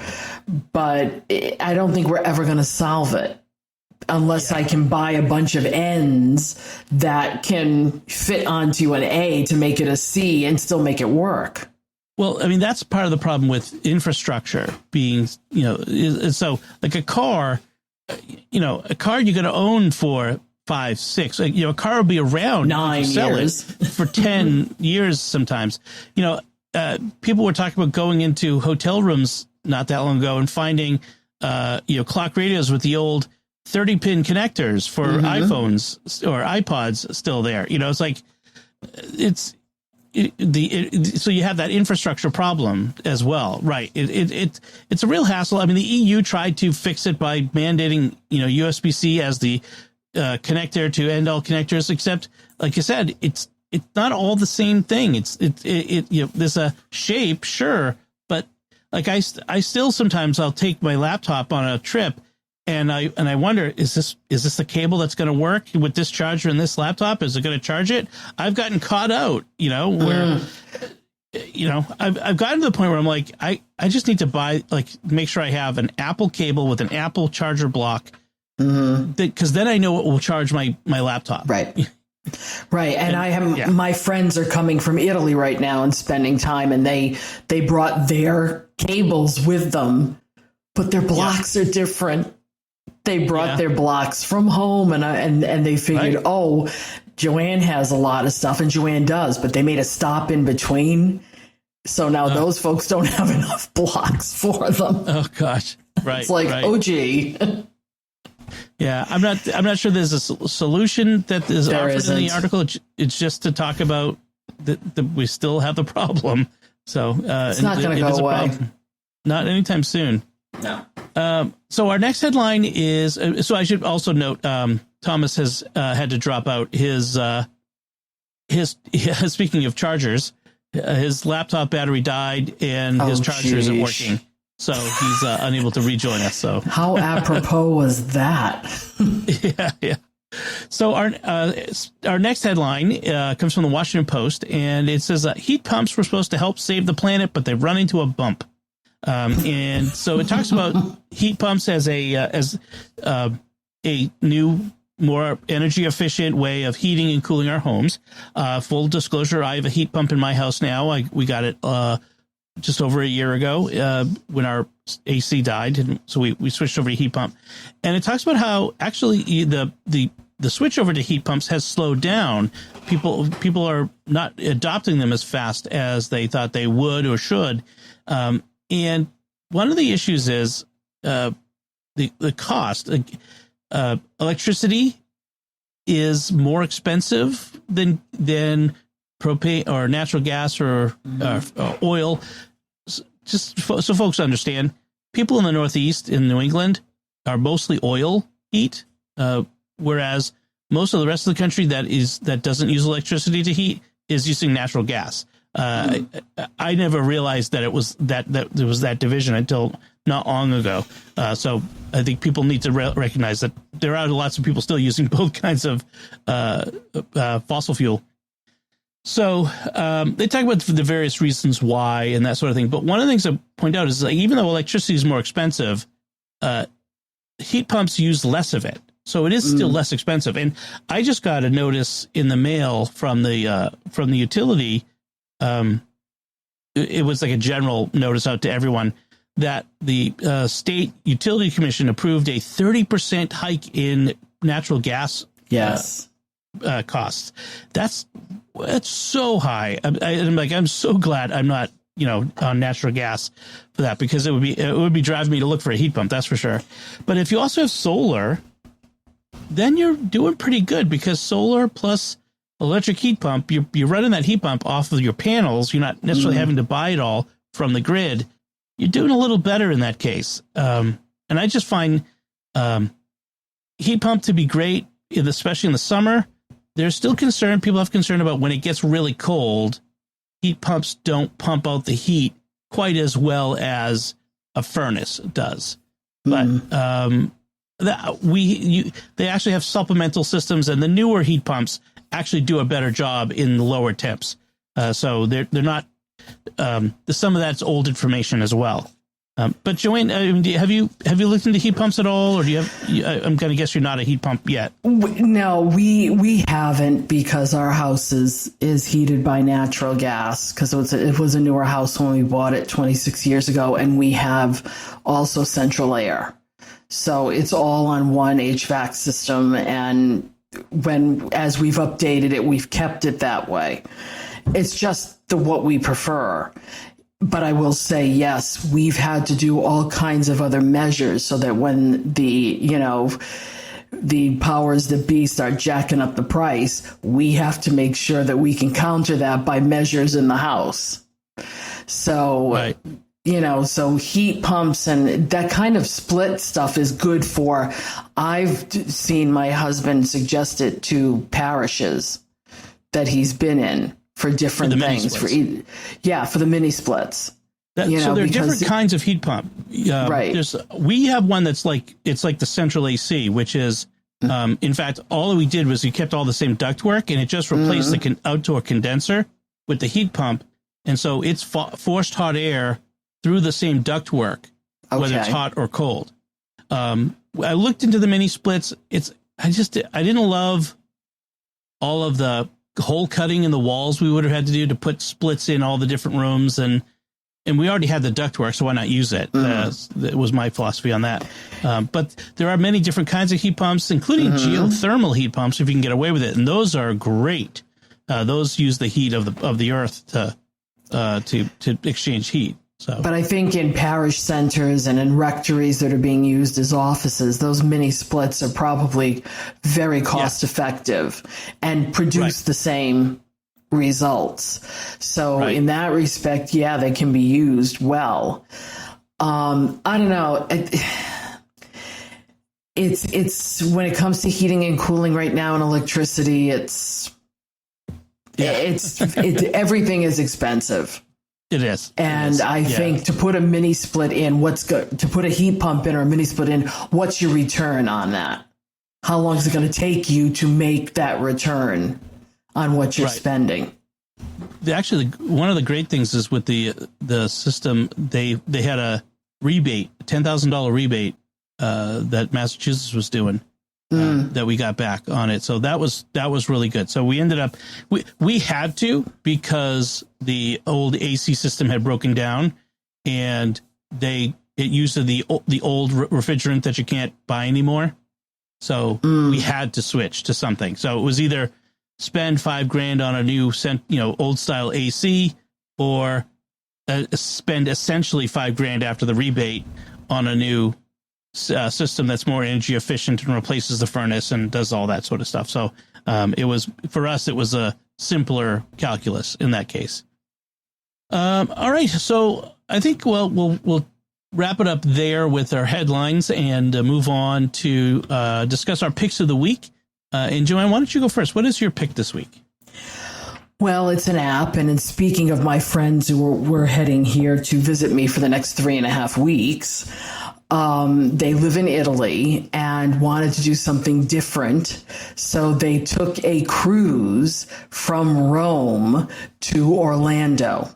but I don't think we're ever going to solve it unless I can buy a bunch of ends that can fit onto an A to make it a C and still make it work. Well, that's part of the problem with infrastructure being, so like a car you're going to own for 5, 6, a car will be around 9 years for 10 years. Sometimes, people were talking about going into hotel rooms not that long ago and finding, clock radios with the old 30-pin connectors for iPhones or iPods still there. It's like, so you have that infrastructure problem as well, right? It's a real hassle. The EU tried to fix it by mandating USB-C as the connector to end all connectors, except like you said, it's not all the same thing. There's a shape, sure, but like I still sometimes I'll take my laptop on a trip. And I wonder, is this the cable that's going to work with this charger in this laptop? Is it going to charge it? I've gotten caught out, where, I've gotten to the point where I'm like, I just need to make sure I have an Apple cable with an Apple charger block, because then I know it will charge my laptop. Right. Right. And my friends are coming from Italy right now and spending time, and they brought their cables with them, but their blocks are different. They brought their blocks from home, and they figured, Joanne has a lot of stuff, and Joanne does, but they made a stop in between. So now those folks don't have enough blocks for them. Oh gosh. Right. It's like, oh gee. Yeah, I'm not sure there's a solution that is offered in the article. It's just to talk about that we still have the problem. So it's not going to go away. Not anytime soon. No. So our next headline is, so I should also note, Thomas has had to drop out his speaking of chargers, his laptop battery died and his charger isn't working. So he's unable to rejoin us. So how apropos was that? Yeah. So our next headline comes from the Washington Post, and it says heat pumps were supposed to help save the planet, but they've run into a bump. And so it talks about heat pumps as a new, more energy efficient way of heating and cooling our homes. Full disclosure, I have a heat pump in my house now. We got it just over a year ago when our AC died, and so we switched over to heat pump. And it talks about how actually the switch over to heat pumps has slowed down. People are not adopting them as fast as they thought they would or should. And one of the issues is the cost. Electricity is more expensive than propane or natural gas or oil. Just so folks understand, people in the Northeast in New England are mostly oil heat, whereas most of the rest of the country that doesn't use electricity to heat is using natural gas. I never realized that it was that there was that division until not long ago. So I think people need to recognize that there are lots of people still using both kinds of fossil fuel. So they talk about the various reasons why and that sort of thing. But one of the things I point out is, like, even though electricity is more expensive, heat pumps use less of it. So it is still less expensive. And I just got a notice in the mail from the utility. It was like a general notice out to everyone that the state utility commission approved a 30% hike in natural gas costs. That's so high. I'm so glad I'm not, on natural gas for that, because it would be driving me to look for a heat pump. That's for sure. But if you also have solar, then you're doing pretty good, because solar plus electric heat pump, you're running that heat pump off of your panels. You're not necessarily having to buy it all from the grid. You're doing a little better in that case. And I just find heat pump to be great, especially in the summer. There's still concern. People have concern about when it gets really cold, heat pumps don't pump out the heat quite as well as a furnace does. But they actually have supplemental systems, and the newer heat pumps actually do a better job in the lower temps. So they're not. Some of that's old information as well. But Joanne, have you looked into heat pumps at all, or do you have? I'm going to guess you're not a heat pump yet. No, we haven't, because our house is heated by natural gas, because it was a newer house when we bought it 26 years ago, and we have also central air, so it's all on one HVAC system. And as we've updated it, we've kept it that way. It's just what we prefer. But I will say, yes, we've had to do all kinds of other measures so that when the powers that be start jacking up the price, we have to make sure that we can counter that by measures in the house. So, right. So heat pumps and that kind of split stuff is good for. I've seen my husband suggest it to parishes that he's been in for different things. For the mini splits. So there are different kinds of heat pump. Right. We have one that's it's like the central AC, which is, in fact, all we did was we kept all the same ductwork, and it just replaced the outdoor condenser with the heat pump. And so it's forced hot air through the same ductwork, whether it's hot or cold. I looked into the mini splits. I didn't love all of the hole cutting in the walls we would have had to do to put splits in all the different rooms, and we already had the ductwork, so why not use it? That was my philosophy on that. But there are many different kinds of heat pumps, including geothermal heat pumps, if you can get away with it, and those are great. Those use the heat of the earth to exchange heat. So. But I think in parish centers and in rectories that are being used as offices, those mini splits are probably very cost effective and produce the same results. So in that respect, they can be used well. I don't know. It's when it comes to heating and cooling right now and electricity, everything is expensive. It is. And I think to put a mini split in, to put a heat pump in or a mini split in, what's your return on that? How long is it going to take you to make that return on what you're spending? Actually, one of the great things is with the system, they had a rebate, a $10,000 rebate that Massachusetts was doing. That we got back on it. So that was really good. So we ended up, we had to, because the old AC system had broken down, and it used the old refrigerant that you can't buy anymore. So we had to switch to something. So it was either spend $5,000 on a new old style AC, or spend essentially $5,000 after the rebate on a new system that's more energy efficient and replaces the furnace and does all that sort of stuff. So it was, for us, it was a simpler calculus in that case. All right. So I think we'll wrap it up there with our headlines and move on to discuss our picks of the week. And Joanne, why don't you go first? What is your pick this week? Well, it's an app. And in speaking of my friends who were heading here to visit me for the next 3.5 weeks, they live in Italy and wanted to do something different. So they took a cruise from Rome to Orlando,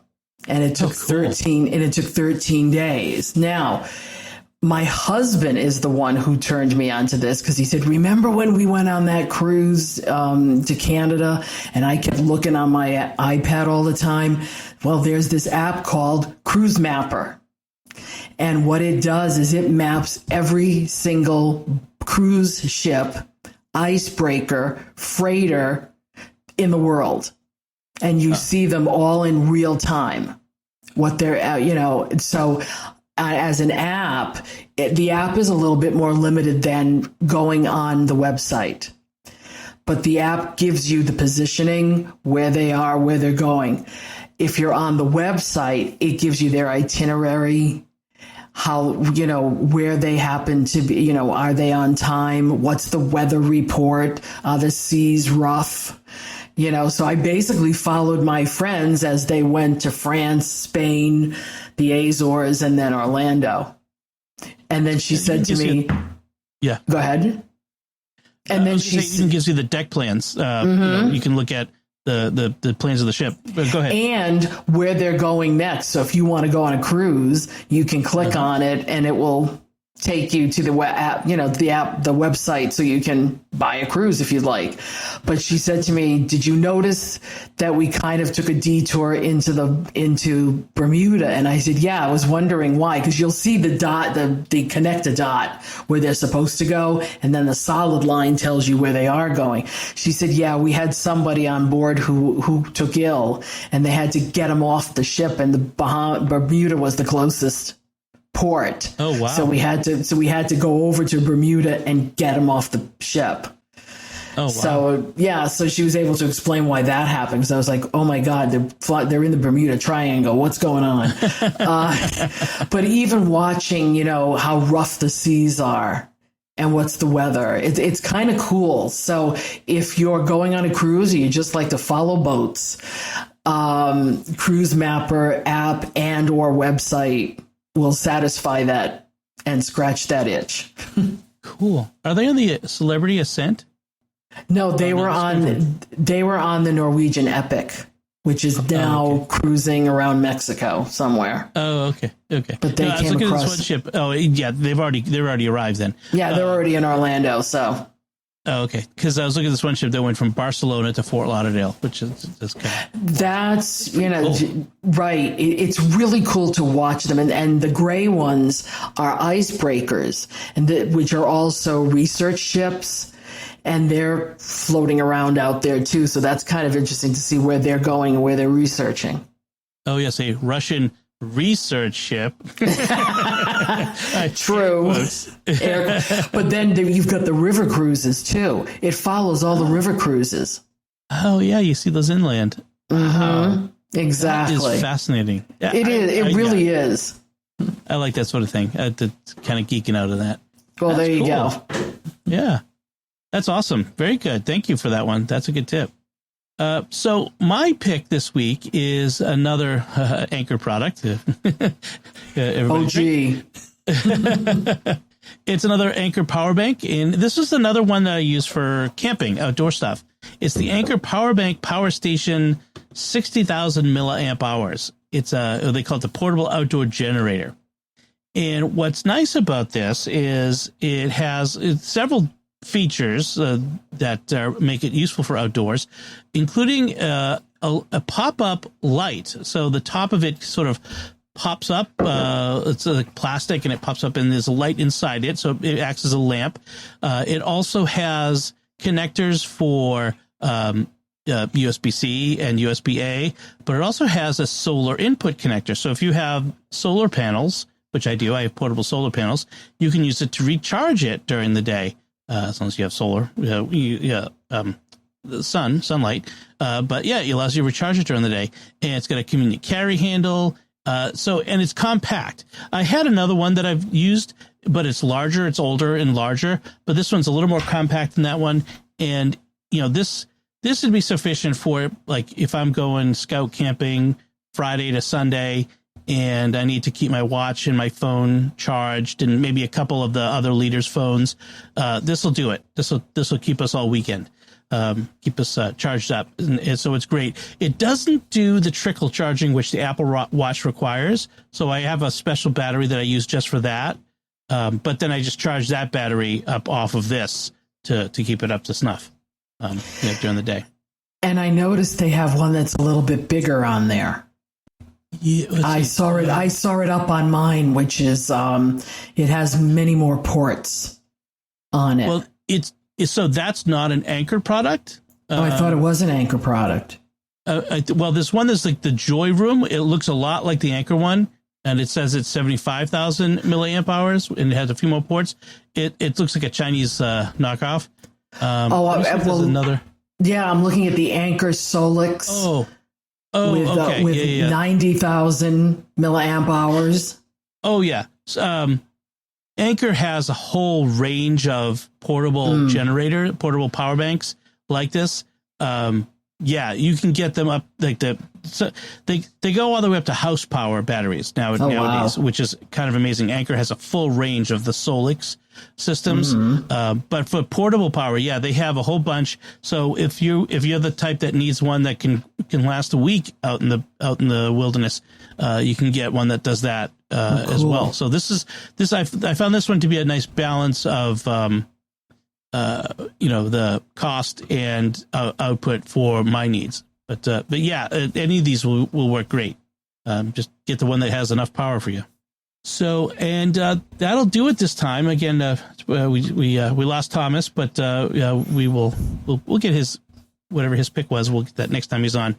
and it took 13 days. Now, my husband is the one who turned me onto this because he said, remember when we went on that cruise to Canada and I kept looking on my iPad all the time? Well, there's this app called Cruise Mapper. And what it does is it maps every single cruise ship, icebreaker, freighter in the world. And you see them all in real time, what they're, so as an app, the app is a little bit more limited than going on the website. But the app gives you the positioning, where they are, where they're going. If you're on the website, it gives you their itinerary, how, where they happen to be, are they on time? What's the weather report? Are the seas rough? So I basically followed my friends as they went to France, Spain, the Azores, and then Orlando. And then she said to me, yeah, go ahead. And then she even gives you the deck plans. You can look at the plans of the ship. But go ahead. And where they're going next. So if you want to go on a cruise, you can click on it and it will take you to the app, the website, so you can buy a cruise if you'd like. But she said to me, did you notice that we kind of took a detour into Bermuda? And I said, yeah, I was wondering why, because you'll see the dot, the connect a dot where they're supposed to go. And then the solid line tells you where they are going. She said, yeah, we had somebody on board who took ill and they had to get him off the ship, and Bermuda was the closest port. Oh, wow. So we had to go over to Bermuda and get him off the ship. Oh, wow. So she was able to explain why that happened. Because I was like, oh my God, they're in the Bermuda Triangle. What's going on? But even watching, how rough the seas are and what's the weather, it's kind of cool. So if you're going on a cruise or you just like to follow boats, Cruise Mapper app and or website will satisfy that and scratch that itch. Cool. Are they on the Celebrity Ascent? No, they were on the Norwegian Epic, which is now cruising around Mexico somewhere. Oh, okay. But they came looking across at this one ship. Oh, yeah, they've already arrived then. Yeah, they're already in Orlando. So. Oh, okay. Because I was looking at this one ship that went from Barcelona to Fort Lauderdale, which is kind of... That's, cool. Right. It's really cool to watch them. And the gray ones are icebreakers, which are also research ships. And they're floating around out there, too. So that's kind of interesting to see where they're going and where they're researching. Oh, yes. A Russian research ship. True. But then you've got the river cruises too. It follows all the river cruises. Oh yeah, you see those inland. Exactly. That is fascinating. It is. It really is. I like that sort of thing. Kind of geeking out of that. Well, there you go. Yeah, that's awesome. Very good. Thank you for that one. That's a good tip. So my pick this week is another Anchor product. OG. It's another Anchor power bank, and this is another one that I use for camping, outdoor stuff. It's the Anchor Power Bank Power Station 60,000 milliamp hours. It's they call it the portable outdoor generator. And what's nice about this is it has several features that make it useful for outdoors, including a pop-up light. So the top of it sort of pops up. It's like plastic, and it pops up, and there's a light inside it, so it acts as a lamp. It also has connectors for USB-C and USB-A, but it also has a solar input connector. So if you have solar panels, which I do, I have portable solar panels, you can use it to recharge it during the day. As long as you have solar, the sunlight. But yeah, it allows you to recharge it during the day, and it's got a convenient carry handle. And it's compact. I had another one that I've used, but it's larger, it's older and larger, but this one's a little more compact than that one. And, this would be sufficient for, like, if I'm going scout camping Friday to Sunday and I need to keep my watch and my phone charged and maybe a couple of the other leaders' phones. This will do it. This will keep us all weekend. Keep us charged up. And so it's great. It doesn't do the trickle charging, which the Apple Watch requires. So I have a special battery that I use just for that. But then I just charge that battery up off of this to keep it up to snuff during the day. And I noticed they have one that's a little bit bigger on there. Yeah, I saw it up on mine, which is it has many more ports on it. Well, so that's not an Anker product. I thought it was an Anker product. Well, this one is like the Joy Room. It looks a lot like the Anker one, and it says it's 75,000 milliamp hours, and it has a few more ports. It looks like a Chinese knockoff. Another. Yeah, I'm looking at the Anker Solix. Okay. With 90,000 milliamp hours. Oh yeah. Anker has a whole range of portable portable power banks like this. You can get them up like they go all the way up to house power batteries nowadays, which is kind of amazing. Anker has a full range of the Solix systems, but for portable power, they have a whole bunch. So if you're the type that needs one that can last a week out in the wilderness, you can get one that does that as well. So I found this one to be a nice balance of the cost and output for my needs. But any of these will work great. Just get the one that has enough power for you. So, and that'll do it this time. Again, we lost Thomas, but we'll get his, whatever his pick was. We'll get that next time he's on.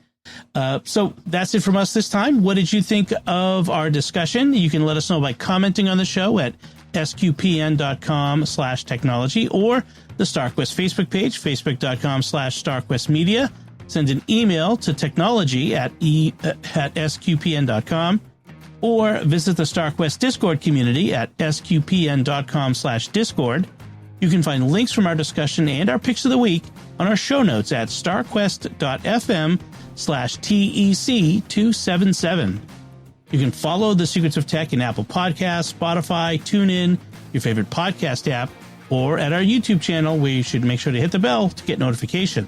So that's it from us this time. What did you think of our discussion? You can let us know by commenting on the show at sqpn.com/technology or the StarQuest Facebook page, facebook.com/StarQuestMedia. Send an email to technology@sqpn.com or visit the StarQuest Discord community at sqpn.com/Discord. You can find links from our discussion and our picks of the week on our show notes at starquest.fm/TEC277. You can follow The Secrets of Tech in Apple Podcasts, Spotify, TuneIn, your favorite podcast app, or at our YouTube channel, where you should make sure to hit the bell to get notification.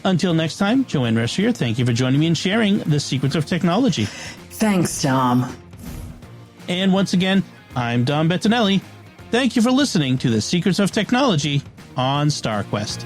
Until next time, Joanne Mercier, thank you for joining me and sharing The Secrets of Technology. Thanks, Dom. And once again, I'm Dom Bettinelli. Thank you for listening to The Secrets of Technology on StarQuest.